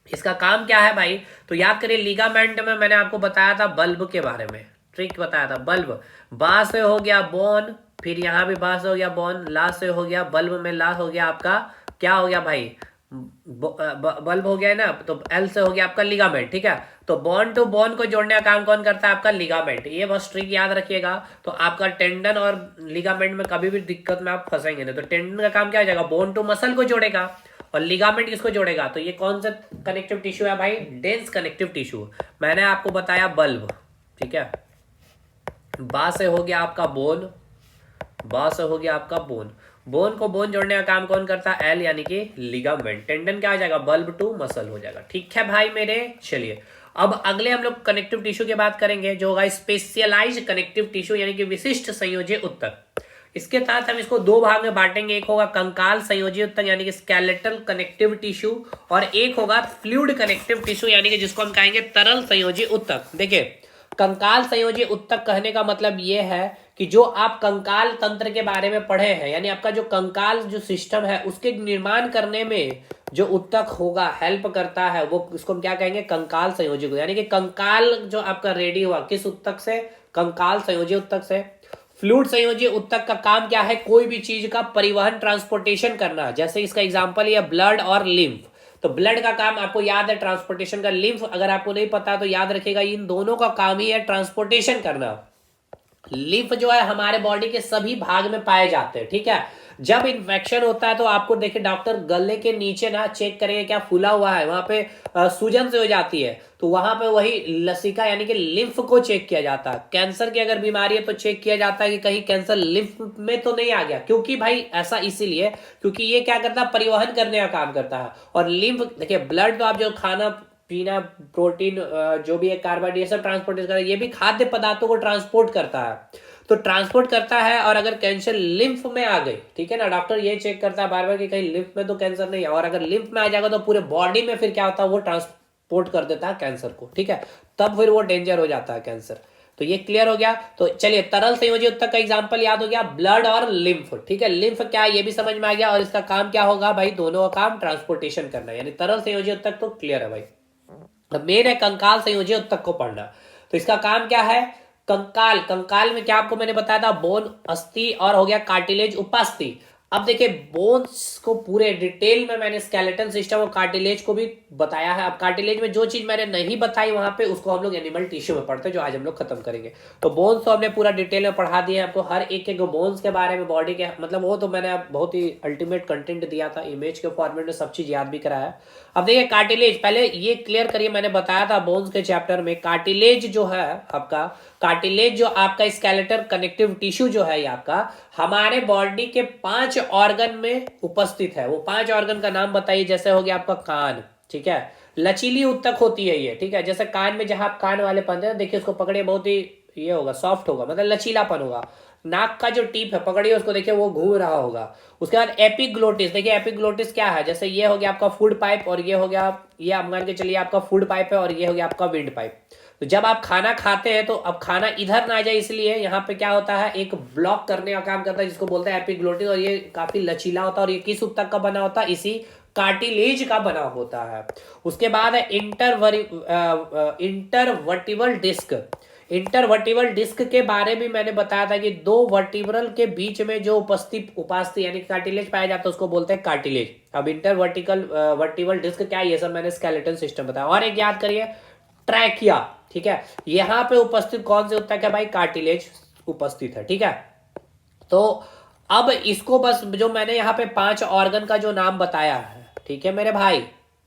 S1: इसका काम क्या है भाई, तो याद करिए लिगामेंट में मैंने आपको बताया था बल्ब के बारे में, ट्रिक बताया था। बल्ब, बा से हो गया बोन, फिर यहाँ भी बा से हो गया बोन, ला से हो गया बल्ब में, ला हो गया आपका क्या हो गया भाई, बल्ब हो गया है ना, तो एल से हो गया आपका लिगामेंट, ठीक है। तो बोन टू बोन को जोड़ने का काम कौन करता है, आपका लिगामेंट। ये बस ट्रिक याद रखिएगा। तो आपका टेंडन और लिगामेंट में कभी भी दिक्कत में आप फंसेंगे नहीं। तो टेंडन का काम क्या हो जाएगा, बोन टू मसल को जोड़ेगा, और लिगामेंट किसको जोड़ेगा। तो ये कौन सा कनेक्टिव टिश्यू है भाई, डेंस कनेक्टिव टिश्यू। मैंने आपको बताया बल्ब, ठीक है। बा से हो गया आपका बोन, बा से हो गया आपका बोन, बोन को बोन जोड़ने का काम कौन करता है, एल यानी कि लिगामेंट। टेंडन क्या हो जाएगा, बल्ब टू मसल हो जाएगा, ठीक है भाई मेरे। चलिए अब अगले हम लोग कनेक्टिव टिश्यू की बात करेंगे, जो होगा स्पेशलाइज्ड कनेक्टिव टिश्यू यानी कि विशिष्ट संयोजी उत्तक। इसके तहत हम इसको दो भाग में बांटेंगे, एक होगा कंकाल संयोजी उत्तक यानी कि स्केलेटल कनेक्टिव टिश्यू, और एक होगा फ्लूइड कनेक्टिव टिश्यू यानी कि जिसको हम कहेंगे तरल संयोजी उत्तक। देखिए कंकाल संयोजी उत्तक कहने का मतलब ये है कि जो आप कंकाल तंत्र के बारे में पढ़े हैं, यानी आपका जो कंकाल जो सिस्टम है उसके निर्माण करने में जो उत्तक होगा हेल्प करता है, वो उसको हम क्या कहेंगे, कंकाल संयोजी को। यानी कि कंकाल जो आपका रेडी हुआ किस उत्तक से, कंकाल संयोजी उत्तक से। फ्लूइड संयोजी उत्तक का काम क्या है, कोई भी चीज का परिवहन ट्रांसपोर्टेशन करना। जैसे इसका एग्जांपल ये ब्लड और लिम्फ। तो ब्लड का काम आपको याद है ट्रांसपोर्टेशन का, लिम्फ अगर आपको नहीं पता तो याद रखिएगा, इन दोनों का काम ही है ट्रांसपोर्टेशन करना। लिम्फ जो है हमारे बॉडी के सभी भाग में पाए जाते हैं, ठीक है। जब इन्फेक्शन होता है तो आपको देखिए डॉक्टर गले के नीचे ना चेक करेंगे क्या फूला हुआ है, वहां पे सूजन से हो जाती है, तो वहां पे वही लसिका यानी कि लिम्फ को चेक किया जाता है। कैंसर की अगर बीमारी है तो चेक किया जाता है कि कहीं कैंसर लिम्फ में तो नहीं आ गया, क्योंकि भाई ऐसा इसीलिए क्योंकि ये क्या करता है, परिवहन करने का काम करता है। और लिम्फ देखिए, ब्लड तो आप जो खाना पीना, प्रोटीन जो भी है, कार्बोहाइड्रेट, ये सब ट्रांसपोर्ट करता है, ये भी खाद्य पदार्थों को ट्रांसपोर्ट करता है। तो ट्रांसपोर्ट करता है, और अगर कैंसर लिम्फ में आ गई, ठीक है ना, डॉक्टर ये चेक करता है बार बार कि कहीं लिम्फ में तो कैंसर नहीं है, और अगर लिम्फ में आ जाएगा तो पूरे बॉडी में फिर क्या होता है, वो ट्रांसपोर्ट कर देता है कैंसर को, ठीक है। तब फिर वो डेंजर हो जाता है कैंसर। तो ये क्लियर हो गया। तो चलिए तरल संयोजी उत्तक का एग्जांपल याद हो गया, ब्लड और लिम्फ, ठीक है। लिम्फ क्या है ये भी समझ में आ गया, और इसका काम क्या होगा भाई, दोनों का काम ट्रांसपोर्टेशन करना, यानी तरल संयोजी उत्तक तो क्लियर है भाई। अब मेन है कंकाल संयोजी उत्तक को पढ़ना। तो इसका काम क्या है, कंकाल, कंकाल में क्या आपको मैंने बताया था, बोन, अस्थि और हो गया कार्टिलेज, उपास्थि। अब देखिए बोन्स को पूरे डिटेल में मैंने स्केलेटन सिस्टम और कार्टिलेज को भी बताया है। अब कार्टिलेज में जो चीज मैंने नहीं बताई वहां पे उसको हम लोग एनिमल टिश्यू में पढ़ते हैं, जो आज हम लोग खत्म करेंगे। तो बोन्स तो हमने पूरा डिटेल में पढ़ा दिया आपको, हर एक एक बोन्स के बारे में, बॉडी के मतलब वो तो मैंने बहुत ही अल्टीमेट कंटेंट दिया था, इमेज के फॉर्मेट में सब चीज याद भी कराया। अब देखिए कार्टिलेज, पहले ये क्लियर करिए, मैंने बताया था बोन्स के चैप्टर में कार्टिलेज जो है आपका, कार्टिलेज जो आपका स्केलेटल कनेक्टिव टिश्यू जो है ये आपका हमारे बॉडी के 5 ऑर्गन में उपस्थित है। वो 5 ऑर्गन का नाम बताइए। जैसे हो गया आपका कान, ठीक है, लचीली उत्तक होती है ये, ठीक है। जैसे कान में जहां आप कान वाले पंजे देखिए उसको पकड़िए, बहुत ही ये होगा, सॉफ्ट होगा, मतलब लचीलापन होगा। नाक का जो टीप है पकड़िए उसको, देखिए वो घूम रहा होगा। उसके बाद एपिग्लोटिस, देखिए एपिग्लोटिस क्या है, जैसे ये हो गया आपका फूड पाइप, और ये हो गया, ये आप मान के चलिए आपका फूड पाइप है, और ये हो गया आपका विंड पाइप। तो जब आप खाना खाते हैं तो अब खाना इधर ना आ जाए इसलिए यहाँ पे क्या होता है, एक ब्लॉक करने का काम करता है जिसको बोलते हैं एपिग्लोटिस, और ये काफी लचीला होता है। और ये किस उत्तक का बना होता है, इसी कार्टिलेज का बना होता है। उसके बाद है इंटरवर्टिबल डिस्क। इंटरवर्टिबल डिस्क के बारे में मैंने बताया था कि दो वर्टिब्रल के बीच में जो उपास्थि यानी कार्टिलेज पाया जाता है उसको बोलते हैं कार्टिलेज। अब वर्टिबल डिस्क क्या है, ये सब मैंने स्केलेटन सिस्टम बताया। और एक याद करिए, ट्रैकिया, ठीक है, यहाँ पे उपस्थित कौन से उत्तक है भाई, कार्टिलेज उपस्थित है, ठीक है। तो अब इसको बस जो मैंने यहाँ पे 5 ऑर्गन का जो नाम बताया है, ठीक है मेरे भाई,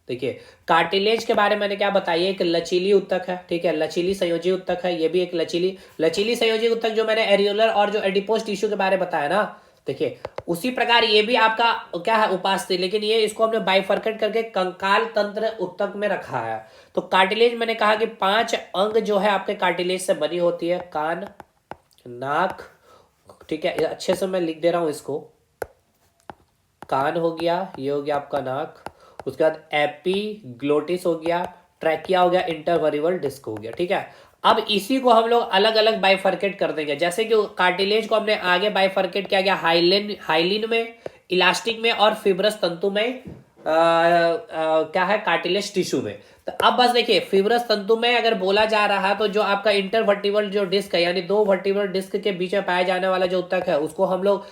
S1: देखिए कार्टिलेज के बारे में मैंने क्या बताया, एक लचीली उत्तक है, ठीक है, लचीली संयोजी उत्तक है, ये भी एक लचीली संयोजी उत्तक, जो मैंने एरियोलर और जो एडिपोज टिश्यू के बारे में बताया ना, देखिए उसी प्रकार ये भी आपका क्या है, उपास्थि, लेकिन ये इसको हमने बाइफर्केट करके कंकाल तंत्र उत्तक में रखा है। तो कार्टिलेज मैंने कहा कि 5 अंग जो है आपके कार्टिलेज से बनी होती है, कान, नाक, ठीक है, अच्छे से मैं लिख दे रहा हूं इसको, कान हो गया, ये हो गया आपका नाक, उसके बाद एपीग्लोटिस हो गया, ट्रैकिया हो गया, इंटरवर्टिब्रल डिस्क हो गया, ठीक है। अब इसी को हम लोग अलग अलग बाइफर्केट कर देंगे, जैसे कि कार्टिलेज को हमने आगे बाइफर्केट किया गया हाइलिन में, इलास्टिक में और फिब्रस तंतु में, क्या है, कार्टिलेज टिश्यू में। तो अब बस देखिए फिब्रस तंतु में अगर बोला जा रहा है तो जो आपका इंटरवर्टिब्रल जो डिस्क है, यानी 2 वर्टिब्रल डिस्क के बीच में पाया जाने वाला जो उत्तक है, उसको हम लोग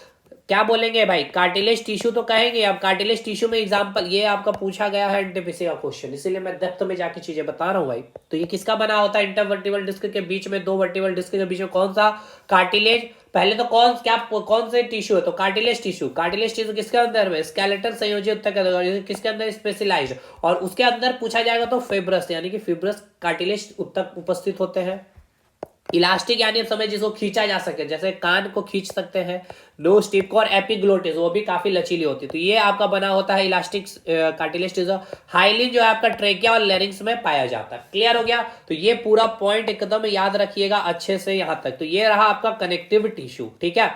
S1: क्या बोलेंगे भाई, कार्टिलेज टिश्यू तो कहेंगे। अब कार्टिलेज टिश्यू में एग्जांपल ये आपका पूछा गया है एनटीपीसी का क्वेश्चन, इसीलिए मैं डेप्थ में जाके चीजें बता रहा हूं भाई। तो ये किसका बना होता है, इंटरवर्टिब्रल डिस्क के बीच में, 2 वर्टिब्रल डिस्क के बीच में कौन सा, कार्टिलेज। पहले तो कौन से टिश्यू है, तो कार्टिलेज टिश्यू। कार्टिलेज टिश्यू किसके अंदर में, स्केलेटल संयोजी उत्तक के अंदर, किसके अंदर, स्पेशलाइज्ड, और उसके अंदर पूछा जाएगा तो फिब्रस, यानी कि फिब्रस कार्टिलेज उत्तक उपस्थित होते हैं। इलास्टिक यानी समय जिसको खींचा जा सके, जैसे कान को खींच सकते हैं, नो स्टिप, और एपिग्लोटिस वो भी काफी लचीली होती है। तो ये आपका बना होता है इलास्टिक कार्टिलेज टिश्यू। हाइलिन जो है आपका ट्रेकिया और लैरिंग्स में पाया जाता है। क्लियर हो गया। तो ये पूरा पॉइंट एकदम याद रखिएगा अच्छे से यहां तक। तो ये रहा आपका कनेक्टिव टिश्यू, ठीक है।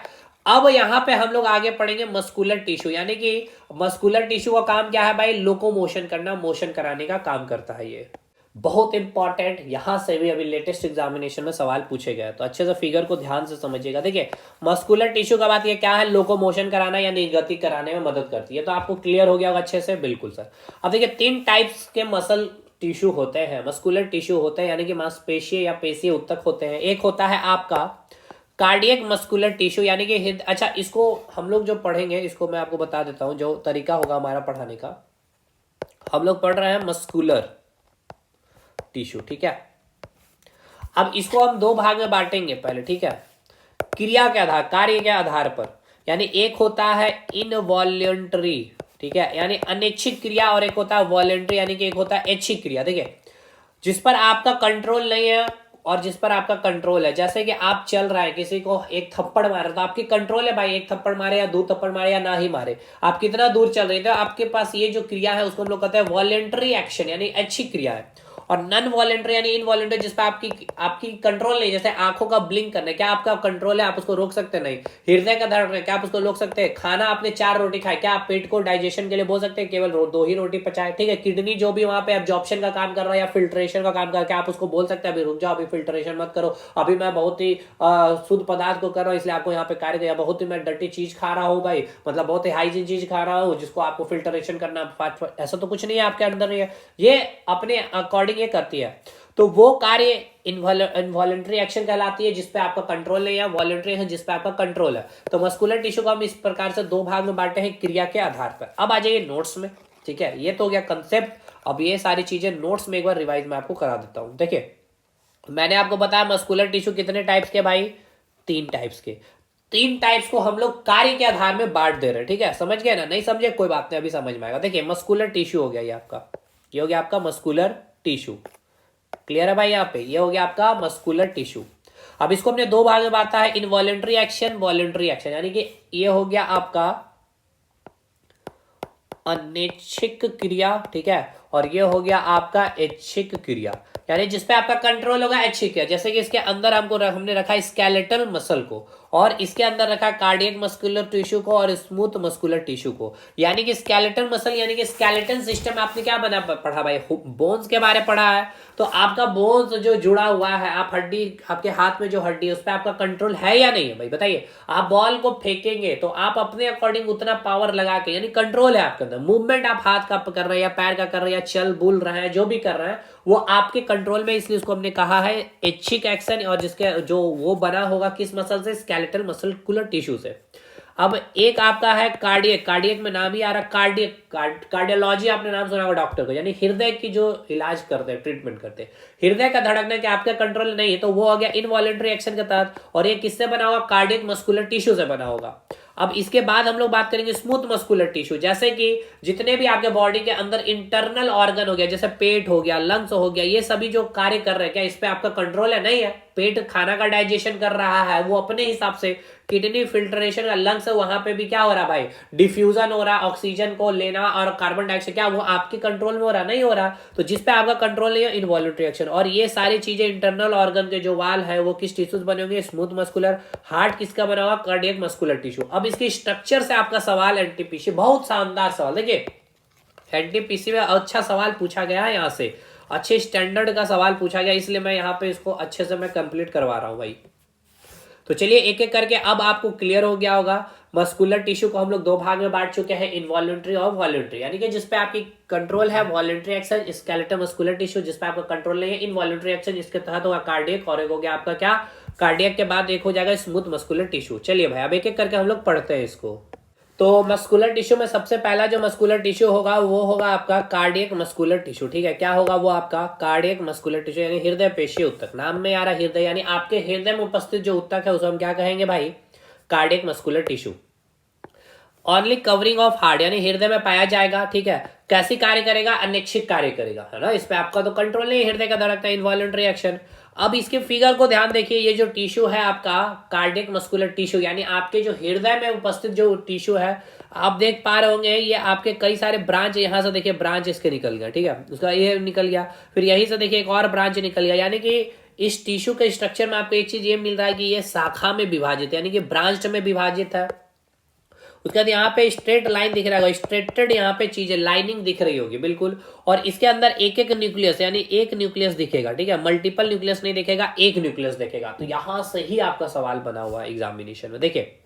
S1: अब यहां पे हम लोग आगे पढ़ेंगे मस्कुलर टिश्यू, यानी कि मस्कुलर टिश्यू का काम क्या है भाई, लोकोमोशन करना, मोशन कराने का काम करता है। ये बहुत इंपॉर्टेंट, यहां से भी अभी लेटेस्ट एग्जामिनेशन में सवाल पूछे गए, तो अच्छे से फिगर को ध्यान से समझिएगा। देखिए मस्कुलर टिश्यू का बात ये क्या है, लोकोमोशन कराना यानी गति कराने में मदद करती है। तो आपको क्लियर हो गया होगा अच्छे से, बिल्कुल सर। अब देखिए 3 टाइप्स के मसल टिश्यू होते हैं, मस्कुलर टिश्यू होते हैं, यानी कि मांसपेशीय या पेशीय उत्तक होते हैं। एक होता है आपका कार्डियक मस्कुलर टिश्यू, यानी कि अच्छा इसको हम लोग जो पढ़ेंगे, इसको मैं आपको बता देता हूं जो तरीका होगा हमारा पढ़ाने का। हम लोग पढ़ रहे हैं मस्कुलर टिश्यू, ठीक है। अब इसको हम 2 भाग में बांटेंगे पहले, ठीक है, क्रिया के आधार, कार्य के आधार पर। यानी एक होता है इनवॉल्यूंटरी, ठीक है, यानी अनैच्छिक क्रिया, और एक होता है वॉलेंट्री, यानी कि एक होता है ऐच्छिक क्रिया। देखिए जिस पर आपका कंट्रोल नहीं है और जिस पर आपका कंट्रोल है, जैसे कि आप चल रहे हैं, किसी को एक थप्पड़ मारे तो आपकी कंट्रोल है भाई, एक थप्पड़ मारे या 2 थप्पड़ मारे या ना ही मारे, आप कितना दूर चल रहे थे, आपके पास ये जो क्रिया है उसको हम लोग कहते हैं वॉलेंटरी एक्शन, यानी ऐच्छिक क्रिया है। और नॉन वॉलेंटरी यानी इनवॉलेंटरी, जिस पर आपकी कंट्रोल नहीं, जैसे आंखों का ब्लिंक करना, क्या आपका कंट्रोल है, आप उसको रोक सकते नहीं। हृदय का धड़कन, क्या आप उसको रोक सकते हैं। खाना आपने 4 रोटी खाई, क्या आप पेट को डाइजेशन के लिए बोल सकते हैं केवल 2 ही रोटी पचाए, ठीक है। किडनी जो भी वहां पे एब्जॉर्प्शन का काम कर रहा है या फिल्ट्रेशन का काम कर रहा है, क्या आप उसको बोल सकते हैं अभी रुक जाओ, अभी फिल्ट्रेशन मत करो, अभी मैं बहुत ही शुद्ध पदार्थ को कर रहा हूँ इसलिए आपको यहाँ पे कार्य किया, बहुत ही मैं डर्टी चीज खा रहा हूँ भाई, मतलब बहुत ही हाइजीन चीज खा रहा हूँ जिसको आपको फिल्ट्रेशन करना, ऐसा तो कुछ नहीं है आपके अंदर। ये अपने अकॉर्डिंग ये करती है। तो वो कार्य इनवॉलेंट्री एक्शन कहलाती है जिसपे आपका कंट्रोल नहीं है, वॉलेंट्री एक्शन जिसपे आपका कंट्रोल है। तो मस्कुलर टिश्यू को हम इस प्रकार से 2 भाग में बांटे हैं क्रिया के आधार पर। अब आ जाइए नोट्स में, ठीक है, ये तो हो गया कंसेप्ट। अब ये सारी चीजें नोट्स में एक बार रिवाइज में आपको करा देता हूं। देखिए मैंने आपको बताया मस्कुलर टिश्यू कितने टाइप्स के भाई, 3 टाइप्स के। 3 टाइप्स को हम लोग कार्य के आधार में बांट दे रहे हैं, ठीक है, समझ गए ना, नहीं समझे कोई बात नहीं, अभी समझ में आएगा। देखिए मस्कुलर टिश्यू हो गया ये आपका, ये हो गया आपका मस्कुलर टिश्यू, क्लियर है भाई, यहाँ पे ये हो गया आपका मस्कुलर टिश्यू। अब इसको हमने 2 भाग में बांटा है, इनवॉलेंट्री एक्शन, वॉलेंट्री एक्शन, यानी कि ये हो गया आपका अनैच्छिक क्रिया, ठीक है, और ये हो गया आपका ऐच्छिक क्रिया, यानी जिसपे आपका कंट्रोल होगा ऐच्छिक है। जैसे कि इसके अंदर हमने रखा स्केलेटल मसल को, और इसके अंदर रखा कार्डियक मस्कुलर टिश्यू को और स्मूथ मस्कुलर टिश्यू को। यानी कि स्केलेटल मसल यानी कि स्केलेटन सिस्टम आपने क्या बना पढ़ा भाई, बोन्स के बारे पढ़ा है। तो आपका बोन्स जो जुड़ा हुआ है, आप हड्डी, आपके हाथ में जो हड्डी है उस पर आपका कंट्रोल है या नहीं है भाई, बताइए। आप बॉल को फेंकेंगे तो आप अपने अकॉर्डिंग उतना पावर लगा के, यानी कंट्रोल है आपके अंदर, मूवमेंट आप हाथ का कर रहे हैं या पैर का कर रहे हैं या चल बुल रहे हैं, जो भी कर रहे हैं वो आपके कंट्रोल में, इसलिए उसको हमने कहा है ऐच्छिक एक्शन। और जिसके जो वो बना होगा किस मसल से, स्केलेटल मस्कुलर टिश्यू से। अब एक आपका है कार्डियक, कार्डियक में नाम ही आ रहा कार्डियक, कार्डियोलॉजी आपने नाम सुना होगा डॉक्टर को, यानी हृदय की जो इलाज करते हैं, ट्रीटमेंट करते हैं, हृदय का धड़कना क्या आपका कंट्रोल नहीं है, तो वो हो गया इनवॉलेंट्री एक्शन के तहत। और ये किससे बना होगा, कार्डियक मस्कुलर टिश्यू से बना होगा। अब इसके बाद हम लोग बात करेंगे स्मूथ मस्कुलर टिश्यू, जैसे कि जितने भी आपके बॉडी के अंदर इंटरनल ऑर्गन हो गया, जैसे पेट हो गया, लंग्स हो गया, ये सभी जो कार्य कर रहे हैं, क्या इस पे आपका कंट्रोल है? नहीं है। पेट खाना का डाइजेशन कर रहा है वो अपने हिसाब से, किडनी फिल्ट्रेशन का, लंग्स वहां पे भी क्या हो रहा है भाई, डिफ्यूजन हो रहा है, ऑक्सीजन को लेना और कार्बन डाइऑक्साइड, क्या वो आपके कंट्रोल में हो रहा? नहीं हो रहा। तो जिस पे आपका कंट्रोल नहीं है, इनवॉल्यूंटरी एक्शन। और ये सारी चीजें इंटरनल ऑर्गन के जो वाल है वो किस टिश्यू बने होंगे? Smooth muscular. हार्ट किसका बना हुआ? Cardiac muscular tissue. अब इसके स्ट्रक्चर से आपका सवाल एनटीपीसी, बहुत शानदार सवाल, देखिए एनटीपीसी में अच्छा सवाल पूछा गया है, यहाँ से अच्छे स्टैंडर्ड का सवाल पूछा गया, इसलिए मैं यहाँ पे इसको अच्छे से मैं कंप्लीट करवा रहा हूँ भाई। तो चलिए एक एक करके अब आपको क्लियर हो गया होगा। मस्कुलर टिश्यू को हम लोग दो भाग में बांट चुके हैं, इनवॉल्यूंटरी और वॉल्यूंटरी, यानी कि जिसपे आपकी कंट्रोल है voluntary action, skeletal muscular tissue जिसपे आपका कंट्रोल नहीं है, इनवॉल्यूंटरी एक्शन जिसके तहत होगा कार्डियक, और एक हो गया आपका क्या, कार्डियक के बाद एक हो जाएगा स्मूथ मस्कुलर टिश्यू। चलिए भाई अब एक एक करके हम लोग पढ़ते हैं इसको। तो मस्कुलर टिश्यू में सबसे पहला जो मस्कुलर टिश्यू होगा वो होगा आपका कार्डियक मस्कुलर टिश्यू, ठीक है। क्या होगा वो आपका? कार्डियक मस्कुलर टिश्यू, यानी हृदय पेशी उत्तक, नाम में आ रहा हृदय, यानी आपके हृदय में उपस्थित जो उत्तक है उसको हम क्या कहेंगे भाई? Cardiac muscular tissue. Only covering of heart, यानी हृदय में पाया जाएगा, ठीक है। कैसी कार्य करेगा? अनैच्छिक कार्य करेगा, है ना। इस पे आपका तो कंट्रोल नहीं, हृदय का धड़कता है, इनवॉल्यूंटरी एक्शन। अब इसके फिगर को ध्यान देखिए, ये जो टिश्यू है आपका कार्डियक मस्कुलर टिश्यू, यानी आपके जो हृदय में उपस्थित जो टिश्यू है, आप देख पा रहे होंगे ये आपके कई सारे ब्रांच, यहां से देखिए ब्रांच इसके निकल गया, ठीक है, उसका ये निकल गया, फिर यहीं से देखिए एक और ब्रांच निकल गया, यानी कि इस टिश्यू के स्ट्रक्चर में आपको एक चीज ये मिल रहा है कि ये शाखा में विभाजित है, यानी कि ब्रांच में विभाजित है। उसके बाद यहाँ पे स्ट्रेट लाइन दिख रहा होगा, स्ट्रेटेड यहाँ पे चीजें लाइनिंग दिख रही होगी बिल्कुल, और इसके अंदर एक एक न्यूक्लियस, यानी एक न्यूक्लियस दिखेगा, ठीक है, मल्टीपल न्यूक्लियस नहीं दिखेगा, एक न्यूक्लियस दिखेगा। तो यहां से ही आपका सवाल बना हुआ है एग्जामिनेशन में। देखिए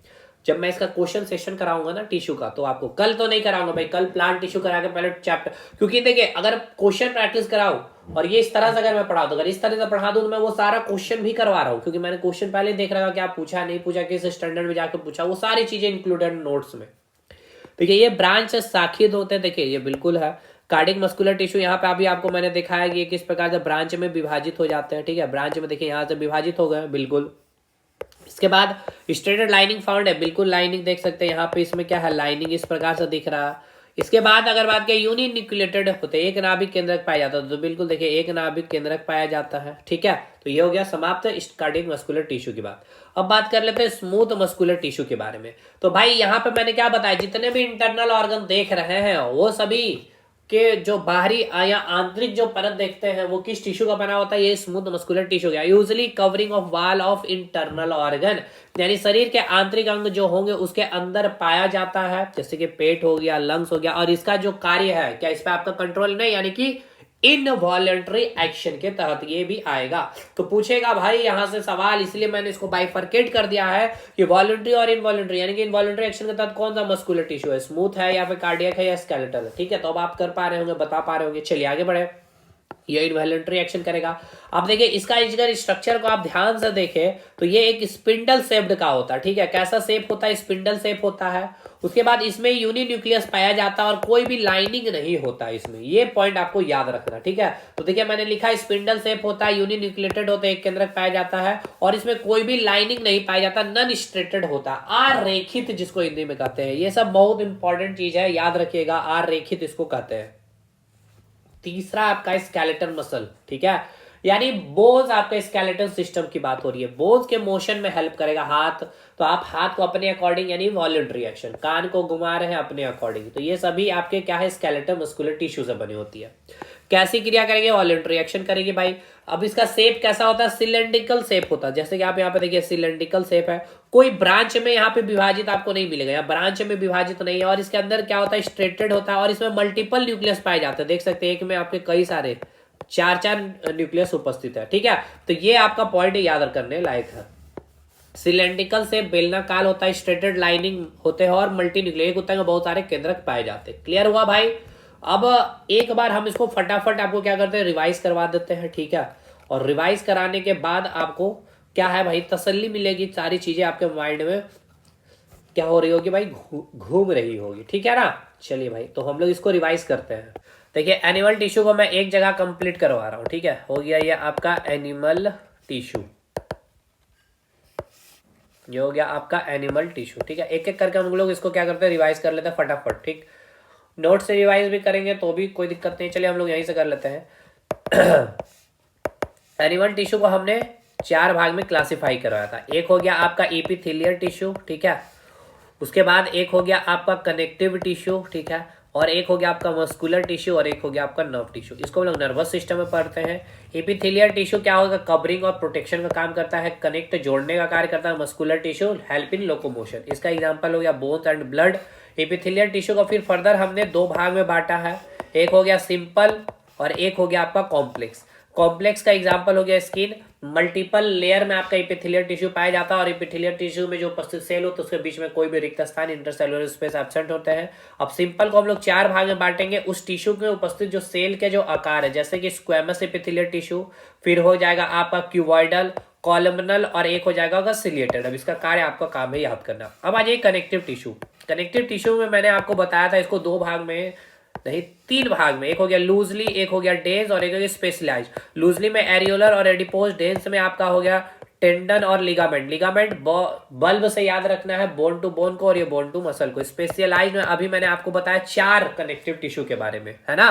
S1: जब मैं इसका क्वेश्चन सेशन कराऊंगा ना टिश्यू का, तो आपको कल तो नहीं कराऊंगा भाई, कल प्लांट टिश्यू करा के पहले चैप्टर, क्योंकि देखिए अगर क्वेश्चन प्रैक्टिस कराऊं और ये इस तरह से अगर मैं पढ़ा दूं, अगर इस तरह से पढ़ा दूं तो मैं वो सारा क्वेश्चन भी करवा रहा हूं, क्योंकि मैंने क्वेश्चन पहले देख रहा था क्या पूछा नहीं पूछा, किस स्टैंडर्ड में जाकर पूछा, वो सारी चीजें इंक्लूडेड नोट्स में। देखिए ये ब्रांच शाखित होते हैं, देखिए ये बिल्कुल है कार्डिक मस्कुलर टिश्यू। यहाँ पे अभी आपको मैंने दिखाया कि ये किस प्रकार से ब्रांच में विभाजित हो जाते हैं, ठीक है, ब्रांच में देखिए यहाँ से विभाजित हो गए बिल्कुल। इसके बाद स्ट्रेटेड लाइनिंग फाउंड है, बिल्कुल लाइनिंग देख सकते हैं यहाँ पे, इसमें क्या है, लाइनिंग इस प्रकार से दिख रहा है। इसके बाद अगर बात करें यूनिन्यूक्लिएटेड होते हैं, एक नाभिक केंद्रक पाया जाता है, तो बिल्कुल देखिए एक नाभिक केंद्रक पाया जाता है, ठीक है। तो ये हो गया समाप्त कार्डियक मस्कुलर टिश्यू की बात। अब बात कर लेते हैं स्मूथ मस्कुलर टिश्यू के बारे में। तो भाई यहाँ पे मैंने क्या बताया, जितने भी इंटरनल ऑर्गन देख रहे हैं वो सभी के जो बाहरी या आंतरिक जो परत देखते हैं वो किस टिश्यू का बना होता है? ये स्मूथ मस्कुलर टिश्यू गया, usually covering of wall of internal organ, यानी शरीर के आंतरिक अंग जो होंगे उसके अंदर पाया जाता है, जैसे कि पेट हो गया, लंग्स हो गया, और इसका जो कार्य है क्या इस पे आपका कंट्रोल नहीं, यानी कि इनवॉलंटरी एक्शन के तहत ये भी आएगा। तो पूछेगा भाई यहां से सवाल, इसलिए मैंने इसको बाइफरकेट कर दिया है कि वॉलंटरी और इनवॉलंटरी, यानी कि इनवॉलंटरी एक्शन के तहत कौन सा मस्कुलर टिश्यू है, स्मूथ है या फिर कार्डियक है या स्केलेटल है, ठीक है। तो अब आप कर पा रहे होंगे, बता पा रहे होंगे। चलिए आगे बढ़े, ये इनवॉलंटरी एक्शन करेगा। अब देखिए इसका अगर स्ट्रक्चर को आप ध्यान से देखें तो ये एक स्पिंडल शेप्ड का होता है, ठीक है, कैसा शेप होता है, स्पिंडल शेप होता है। उसके बाद इसमें यूनि न्यूक्लियस पाया जाता है और कोई भी लाइनिंग नहीं होता है इसमें, ये पॉइंट आपको याद रखना, ठीक है। तो देखिए मैंने लिखा स्पिंडल शेप होता है, यूनि न्यूक्लिएटेड होता है, एक केंद्रक पाया जाता है, और इसमें कोई भी लाइनिंग नहीं पाया जाता, नन स्ट्रेटेड होता है, आरेखित जिसको हिंदी में कहते हैं। ये सब बहुत इंपॉर्टेंट चीज है, याद रखिएगा, आरेखित इसको कहते हैं। तीसरा आपका स्केलेटल मसल, ठीक है, यानी बोन्स, आपका स्केलेटल सिस्टम की बात हो रही है, बोन्स के मोशन में हेल्प करेगा हाथ, तो आप हाथ को अपने अकॉर्डिंग, यानी वॉलंटरी एक्शन, कान को घुमा रहे हैं अपने अकॉर्डिंग, तो ये सभी आपके क्या है, स्केलेटल मस्कुलर टिश्यू से बनी होती है। कैसी क्रिया करेंगे, वॉलंटरी एक्शन करेंगे भाई। अब इसका शेप कैसा होता है, सिलेंड्रिकल शेप होता है, जैसे कि आप यहाँ पे देखिए सिलेंड्रिकल शेप है, कोई ब्रांच में यहाँ पे विभाजित आपको नहीं मिलेगा, यहाँ ब्रांच में विभाजित नहीं है, और इसके अंदर क्या होता है, स्ट्रेटेड होता है, और इसमें मल्टीपल न्यूक्लियस पाए जाते हैं, देख सकते हैं एक में आपके कई सारे चार न्यूक्लियस उपस्थित है, ठीक है। तो ये आपका पॉइंट याद करने लायक है। सिलेंड्रिकल से बेलनाकार होता है, स्ट्रेटेड लाइनिंग होते हैं, और मल्टी न्यूक्लियर होता है, बहुत सारे केंद्रक पाए जाते हैं। क्लियर हुआ भाई। अब एक बार हम इसको फटाफट आपको क्या करते हैं, रिवाइज करवा देते हैं, ठीक है। और रिवाइज कराने के बाद आपको क्या है भाई, तसल्ली मिलेगी, सारी चीजें आपके माइंड में क्या हो रही होगी भाई, घूम रही होगी, ठीक है ना। चलिए भाई तो हम लोग इसको रिवाइज करते हैं। देखिए एनिमल टिश्यू को मैं एक जगह कंप्लीट करवा रहा हूं, ठीक है, हो गया ये आपका एनिमल टिश्यू। ये हो गया आपका एनिमल टिश्यू। ठीक है, एक एक करके हम लोग इसको क्या करते हैं, रिवाइज कर लेते हैं फटाफट। ठीक, नोट से रिवाइज भी करेंगे तो भी कोई दिक्कत नहीं, चलिए हम लोग यहीं से कर लेते हैं। एनिमल टिश्यू को हमने 4 भाग में क्लासिफाई करवाया था। एक हो गया आपका एपिथेलियल टिश्यू, ठीक है, उसके बाद एक हो गया आपका कनेक्टिव टिश्यू, ठीक है, और एक हो गया आपका मस्कुलर टिश्यू, और एक हो गया आपका नर्व टिश्यू। इसको हम लोग नर्वस सिस्टम में पढ़ते हैं। एपिथेलियल टिश्यू क्या होगा, कवरिंग और प्रोटेक्शन का काम करता है, कनेक्ट जोड़ने का कार्य करता है। Muscular tissue help in locomotion, इसका एग्जांपल हो गया bones and blood. Epithelial tissue को फिर फर्दर हमने 2 भाग में बांटा है, एक हो गया सिंपल और एक हो गया आपका कॉम्प्लेक्स। कॉम्प्लेक्स का एग्जांपल हो गया स्किन, मल्टीपल लेयर में आपका एपिथेलियल टिश्यू पाया जाता है, और एपिथेलियल टिश्यू में जो उपस्थित सेल होते हैं उसके बीच में कोई भी रिक्त स्थान, इंटरसेलुलर स्पेस एब्सेंट होते हैं। अब सिंपल को हम लोग 4 भाग में बांटेंगे, उस टिश्यू में उपस्थित जो सेल के जो आकार है, जैसे कि स्क्वेमस एपिथेलियल टिश्यू, फिर हो जाएगा आपका क्यूबॉइडल, कॉलमनल, और एक हो जाएगा सिलिएटेड। अब इसका कार्य आपका काम है याद करना। अब आ जाइए कनेक्टिव टिश्यू। कनेक्टिव टिश्यू में मैंने आपको बताया था इसको 2 भाग में नहीं 3 भाग में, एक हो गया लूजली, एक हो गया डेंस, और एक हो गया स्पेशलाइज। लूजली में एरियोलर और एडिपोज, डेंस में आपका हो गया टेंडन और लिगामेंट। लिगामेंट बल्ब से याद रखना है, बोन टू बोन को, और ये बोन टू मसल को। स्पेशलाइज में अभी मैंने आपको बताया 4 कनेक्टिव टिश्यू के बारे में, है ना।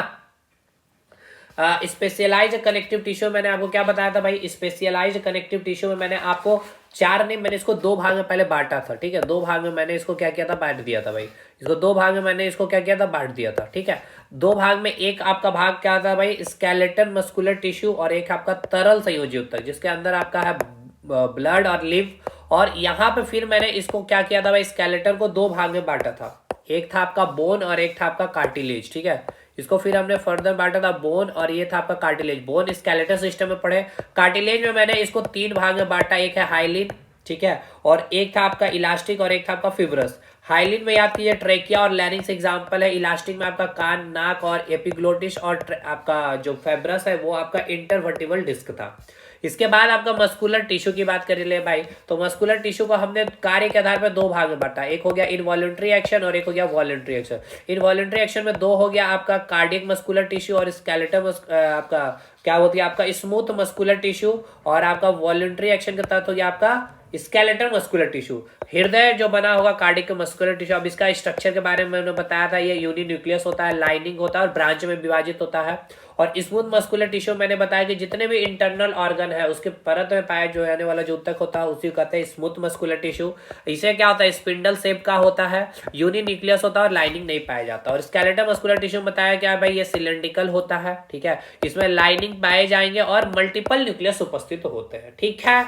S1: स्पेशलाइज कनेक्टिव टिश्यू मैंने आपको क्या बताया था भाई, स्पेशलाइज कनेक्टिव टिश्यू में मैंने आपको 4 नहीं, मैंने इसको 2 भाग में पहले बांटा था। ठीक है, 2 भाग में मैंने इसको क्या किया था, बांट दिया था भाई। इसको 2 भाग में मैंने इसको क्या किया था, बांट दिया था। ठीक है, 2 भाग में एक आपका भाग क्या था भाई, स्केलेटन मस्कुलर टिश्यू, और एक आपका तरल संयोजी ऊतक जिसके अंदर आपका है ब्लड और लिव। और यहाँ पे फिर मैंने इसको क्या किया था भाई, स्केलेटन को 2 भाग में बांटा था, एक था आपका बोन और एक था आपका कार्टिलेज। ठीक है, इसको फिर हमने फर्दर बांटा था बोन, और ये था आपका कार्टिलेज। बोन स्केलेटल सिस्टम में पढ़े। कार्टिलेज में मैंने इसको 3 भाग में बांटा, एक है हाइलिन, ठीक है, और एक था आपका इलास्टिक, और एक था आपका फिब्रस। हाइलिन में याद कीजिए ट्रेकिया और लैरिंग्स एग्जांपल है। इलास्टिक में आपका कान, नाक और एपिग्लोटिस, और आपका जो फेब्रस है वो आपका इंटरवर्टिबल डिस्क था। इसके बाद आपका मस्कुलर टिश्यू की बात कर ले भाई, तो मस्कुलर टिश्यू को हमने कार्य के आधार पर 2 भाग में बांटा, एक हो गया इनवॉलंटरी एक्शन और एक हो गया वॉलंटरी एक्शन। इनवॉलंटरी एक्शन में 2 हो गया आपका कार्डियक मस्कुलर टिश्यू और स्केलेटल आपका क्या होती है आपका स्मूथ मस्कुलर टिश्यू, और आपका वॉलंटरी एक्शन के तहत हो गया आपका स्केलेटल मस्कुलर टिश्यू। हृदय जो बना होगा कार्डियक मस्कुलर टिश्यू। अब इसका स्ट्रक्चर के बारे में मैंने बताया था, ये यूनि न्यूक्लियस होता है, लाइनिंग होता है और ब्रांच में विभाजित होता है। और स्मूथ मस्कुलर टिश्यू मैंने बताया कि जितने भी इंटरनल ऑर्गन है उसके परत में पाया जो आने वाला जो ऊतक होता है उसी को कहते हैं स्मूथ मस्कुलर टिश्यू। इसे क्या होता है, स्पिंडल शेप का होता है, यूनि न्यूक्लियस होता है और लाइनिंग नहीं पाया जाता। और स्केलेटल मस्कुलर टिश्यू बताया क्या भाई, ये सिलेंड्रिकल होता है। ठीक है, इसमें लाइनिंग पाए जाएंगे और मल्टीपल न्यूक्लियस उपस्थित होते हैं। ठीक है,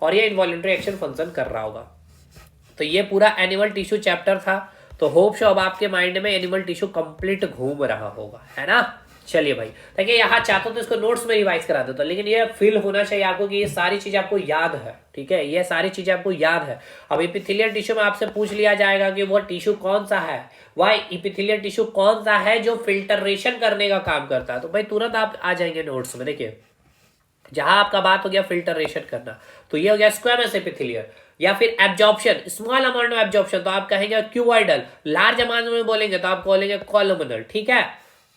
S1: और ये इनवॉलंटरी एक्शन फंक्शन कर रहा होगा। तो ये पूरा एनिमल टिश्यू चैप्टर था। तो होप सो अब आपके माइंड में एनिमल टिश्यू कंप्लीट घूम रहा होगा, है ना। चलिए भाई, देखिए यहाँ चाहता हूं तो इसको नोट्स में रिवाइज करा देता हूं, लेकिन ये फील होना चाहिए आपको कि ये सारी चीजें आपको याद है। ठीक है, ये सारी चीजें आपको याद है। अब एपिथेलियल टिश्यू में आपसे पूछ लिया जाएगा कि वो टिश्यू कौन सा है, वह एपिथेलियल टिश्यू कौन सा है जो फिल्टरेशन करने का काम करता है, तो भाई तुरंत आप आ जाएंगे नोट्स में। देखिए जहां आपका बात हो गया फिल्टरेशन करना, तो ये हो गया स्क्वेमस एपिथेलियल, या फिर absorption, small amount of absorption तो आप कहेंगे क्यूबॉइडल, लार्ज अमाउंट में बोलेंगे तो आप बोलेंगे कॉलमनल। ठीक है,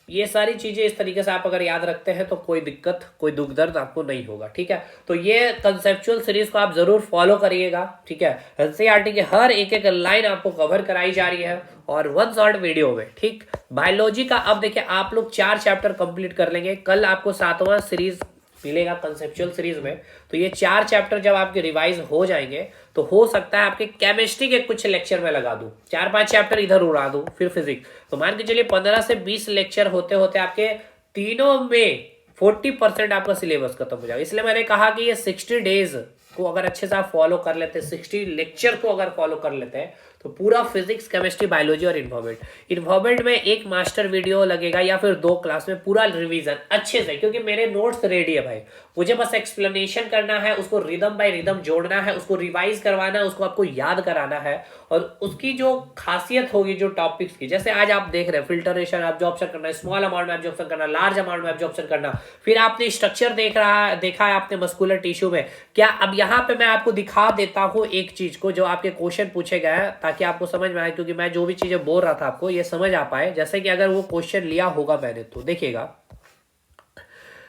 S1: ये सारी चीजें इस तरीके से आप अगर याद रखते हैं तो कोई दिक्कत कोई दुख दर्द आपको नहीं होगा। ठीक है, तो ये कंसेप्चुअल सीरीज को आप जरूर फॉलो करिएगा। ठीक है, एनसीईआरटी के हर एक एक लाइन आपको कवर कराई जा रही है और 1 शॉर्ट वीडियो में। ठीक, बायोलॉजी का अब देखिए आप लोग 4 चैप्टर कंप्लीट कर लेंगे, कल आपको 7वां सीरीज मिलेगा कंसेप्चुअल सीरीज में। तो ये 4 चैप्टर जब आपके रिवाइज हो जाएंगे तो हो सकता है आपके केमिस्ट्री के कुछ लेक्चर में लगा दूं, 4-5 चैप्टर इधर उड़ा दूं, फिर फिजिक्स, तो मान के चलिए 15 से 20 लेक्चर होते होते आपके तीनों में 40% आपका सिलेबस खत्म हो जाएगा। इसलिए मैंने कहा कि ये 60 डेज को अगर अच्छे से आप फॉलो कर लेते हैं, 60 लेक्चर को अगर फॉलो कर लेते हैं तो पूरा फिजिक्स, केमिस्ट्री, बायोलॉजी और इन्वायरमेंट में एक मास्टर वीडियो लगेगा या फिर 2 क्लास में पूरा रिवीजन अच्छे से, क्योंकि मेरे नोट्स रेडी है भाई, मुझे बस एक्सप्लेनेशन करना है, उसको रिदम बाय रिदम जोड़ना है, उसको रिवाइज करवाना है, उसको आपको याद कराना है। और उसकी जो खासियत होगी जो टॉपिक्स की, जैसे आज आप देख रहे हैं फिल्टरेशन, एब्जॉर्प्शन करना, स्मॉल अमाउंट में एब्जॉर्प्शन करना, लार्ज अमाउंट में एब्जॉर्प्शन करना, फिर आपने स्ट्रक्चर देखा है आपने मस्कुलर टिश्यू में क्या। अब यहाँ पे मैं आपको दिखा देता हूँ एक चीज को जो आपके क्वेश्चन पूछे गए हैं, ताकि आपको समझ में आए, क्योंकि मैं जो भी चीजें बोल रहा था आपको ये समझ आ पाए। जैसे कि अगर वो क्वेश्चन लिया होगा मैंने, तो देखिएगा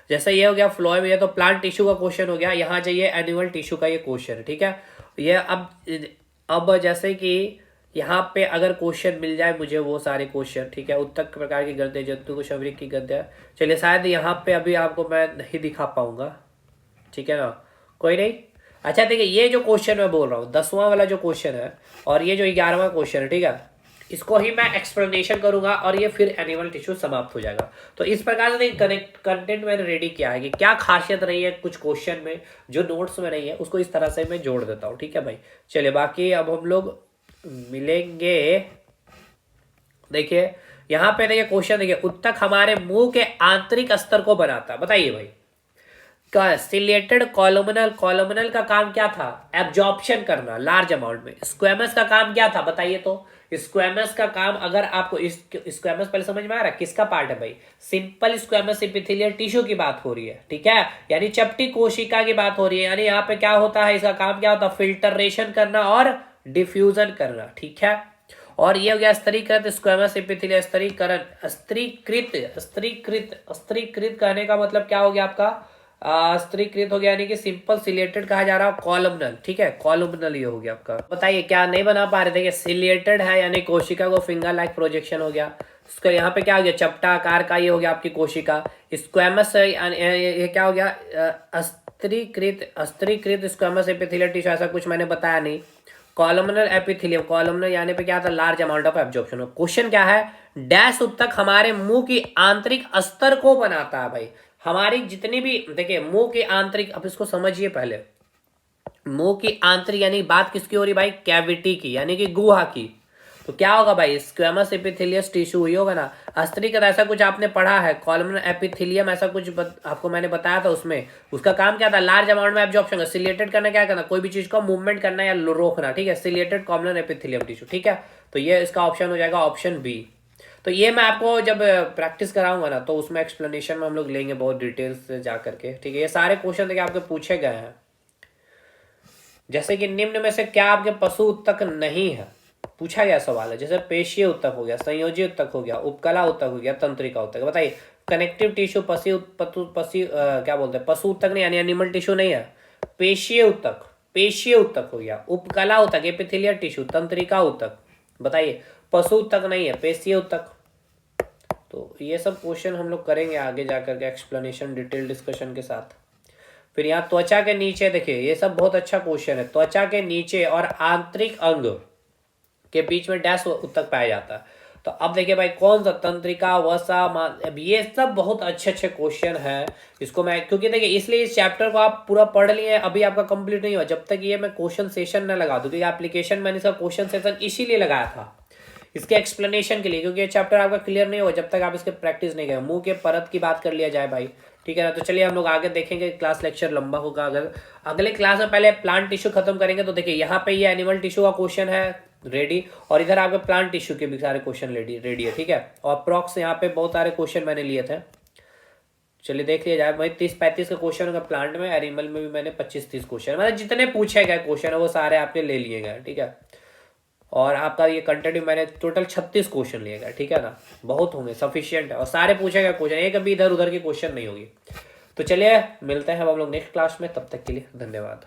S1: जैसे ये हो गया फ्लोएम, ये तो प्लांट टिश्यू का क्वेश्चन हो गया। यहाँ जाइए एनिमल टिश्यू का ये क्वेश्चन है, ठीक है। ये अब जैसे कि यहाँ पे अगर क्वेश्चन मिल जाए मुझे वो सारे क्वेश्चन, ठीक है, उत्तक प्रकार की गद्य, जंतु को शवरिक की गद्य, चलिए शायद यहाँ पे अभी आपको मैं नहीं दिखा पाऊंगा, ठीक है ना, कोई नहीं। अच्छा देखिए, ये जो क्वेश्चन मैं बोल रहा हूँ 10वां वाला जो क्वेश्चन है और ये जो 11वां क्वेश्चन है, ठीक है, इसको ही मैं एक्सप्लेनेशन करूंगा और ये फिर एनिमल टिश्यू समाप्त हो जाएगा। तो इस प्रकार से कंटेंट मैंने रेडी किया है कि क्या खासियत रही है कुछ क्वेश्चन में जो नोट्स में नहीं है, उसको इस तरह से मैं जोड़ देता हूँ, ठीक है भाई। चलिए बाकी अब हम लोग मिलेंगे। देखिए यहाँ पे देखिए क्वेश्चन, देखिए उत्तक हमारे मुंह के आंतरिक स्तर को बनाता है, बताइए भाई। का सिलेटेड कॉलमनल, कॉलमनल का काम क्या था? एब्जॉर्प्शन करना लार्ज अमाउंट में। स्क्वेमस का काम क्या था बताइए तो? स्क्वेमस का काम, अगर आपको स्क्वेमस पहले समझ में आ रहा है किसका पार्ट है भाई? सिंपल स्क्वेमस एपिथेलियल टिश्यू की बात हो रही है, ठीक है, यानी चपटी कोशिका की बात हो रही है। यानी यहाँ पे क्या होता है, इसका काम क्या होता है? फिल्टरेशन करना और डिफ्यूजन करना, ठीक है। और ये हो गया स्तरीकृत स्क्वेमस एपिथेलियल, स्तरीकरण, स्तरीकृत, स्तरीकृत, स्तरीकृत कहने का मतलब क्या हो गया आपका? स्तरीकृत हो गया, यानी कि सिंपल सिलेटेड कहा जा रहा है, कॉलमनल, ठीक है, कॉलमनल ये हो गया आपका। बताइए क्या नहीं बना पा रहे थे? सिलेटेड है यानी कोशिका को फिंगर लाइक प्रोजेक्शन हो गया। उसका यहाँ पे क्या हो गया? चपटा आकार का ये हो गया आपकी कोशिका। स्क्वेमस ये क्या हो गया? स्तरीकृत, स्तरीकृत स्क्वेमस एपिथेलियल टिश्यू, ऐसा कुछ मैंने बताया नहीं। कॉलमनल एपिथेलियम, कॉलमनल यानी पे क्या था? Large amount of absorption. Question क्या है? डैश उत्तक हमारे मुंह की आंतरिक अस्तर को बनाता है भाई। हमारी जितनी भी, देखिए मुंह की आंतरिक, अब इसको समझिए पहले। मुंह की आंतरिक यानी बात किसकी हो रही भाई? कैविटी की, यानी कि गुहा की। तो क्या होगा भाई? स्क्वेमस एपिथेलियस टिश्यू ही होगा ना। स्तरीकृत ऐसा कुछ आपने पढ़ा है, कॉलमनल एपिथेलियम ऐसा कुछ आपको मैंने बताया था उसमें। उसका काम क्या था? लार्ज अमाउंट में एब्जॉर्प्शन का, सिलेटेड करना, क्या करना? कोई भी चीज को मूवमेंट करना या रोकना, ठीक है, सिलेटेड कॉलमनल एपिथेलियम टिश्यू, ठीक है। तो ये इसका ऑप्शन हो जाएगा ऑप्शन बी। तो ये मैं आपको जब प्रैक्टिस कराऊंगा ना, तो उसमें एक्सप्लेनेशन में हम लोग लेंगे बहुत डिटेल्स से जा करके, ठीक है। ये सारे क्वेश्चन देखिए आपके पूछे गए हैं। जैसे कि निम्न में से क्या आपके पशु उत्तक नहीं है, पूछा गया सवाल है। जैसे पेशीय उत्तक हो गया, संयोजी उत्तक हो गया, उपकला उत्तक हो गया, तंत्रिका उत्तक। बताइए कनेक्टिव टिश्यू क्या बोलते हैं? पशु उत्तक नहीं, यानी एनिमल टिश्यू नहीं है। पेशीय उत्तक, पेशीय उत्तक हो गया, उपकला उत्तक एपिथेलियल टिश्यू, तंत्रिका उत्तक। बताइए पशु उत्तक नहीं है, पेशीय उत्तक। तो ये सब क्वेश्चन हम लोग करेंगे आगे जाकर के एक्सप्लेनेशन डिटेल डिस्कशन के साथ। फिर यहाँ त्वचा के नीचे देखिए, ये सब बहुत अच्छा क्वेश्चन है। त्वचा के नीचे और आंतरिक अंग के बीच में डैश उत्तक पाया जाता है। तो अब देखिए भाई कौन सा? तंत्रिका, वसा, अब ये सब बहुत अच्छे अच्छे क्वेश्चन है। इसको मैं, क्योंकि देखिए इसलिए इस चैप्टर को आप पूरा पढ़ लिए, अभी आपका कंप्लीट नहीं हुआ जब तक ये मैं क्वेश्चन सेशन न लगा दूं। क्योंकि एप्लीकेशन मैंने इसका क्वेश्चन सेशन इसीलिए लगाया था, इसके एक्सप्लेनेशन के लिए, क्योंकि ये चैप्टर आपका क्लियर नहीं होगा जब तक आप इसके प्रैक्टिस नहीं करें। मुंह के परत की बात कर लिया जाए भाई, ठीक है ना। तो चलिए हम लोग आगे देखेंगे, क्लास लेक्चर लंबा होगा। अगर अगले क्लास में पहले प्लांट टिश्यू खत्म करेंगे, तो देखिए यहाँ पे ये एनिमल टिश्यू का क्वेश्चन है रेडी, और इधर आपके प्लांट टिश्यू के भी सारे क्वेश्चन रेडी है, ठीक है। और अप्रॉक्स यहाँ पे बहुत सारे क्वेश्चन मैंने लिए थे, चलिए देख लिया जाए भाई। 30-35 का क्वेश्चन होगा प्लांट में, एनिमल में भी मैंने 25-30 क्वेश्चन, मतलब जितने पूछे गए क्वेश्चन है वो सारे आपने ले लिए गए, ठीक है। और आपका ये कंटेंट भी मैंने टोटल 36 क्वेश्चन लिए गए, ठीक है ना, बहुत होंगे, सफिशियंट है। और सारे पूछे गए क्वेश्चन, एक भी इधर उधर की क्वेश्चन नहीं होगी। तो चलिए मिलते हैं अब हम लोग नेक्स्ट क्लास में, तब तक के लिए धन्यवाद।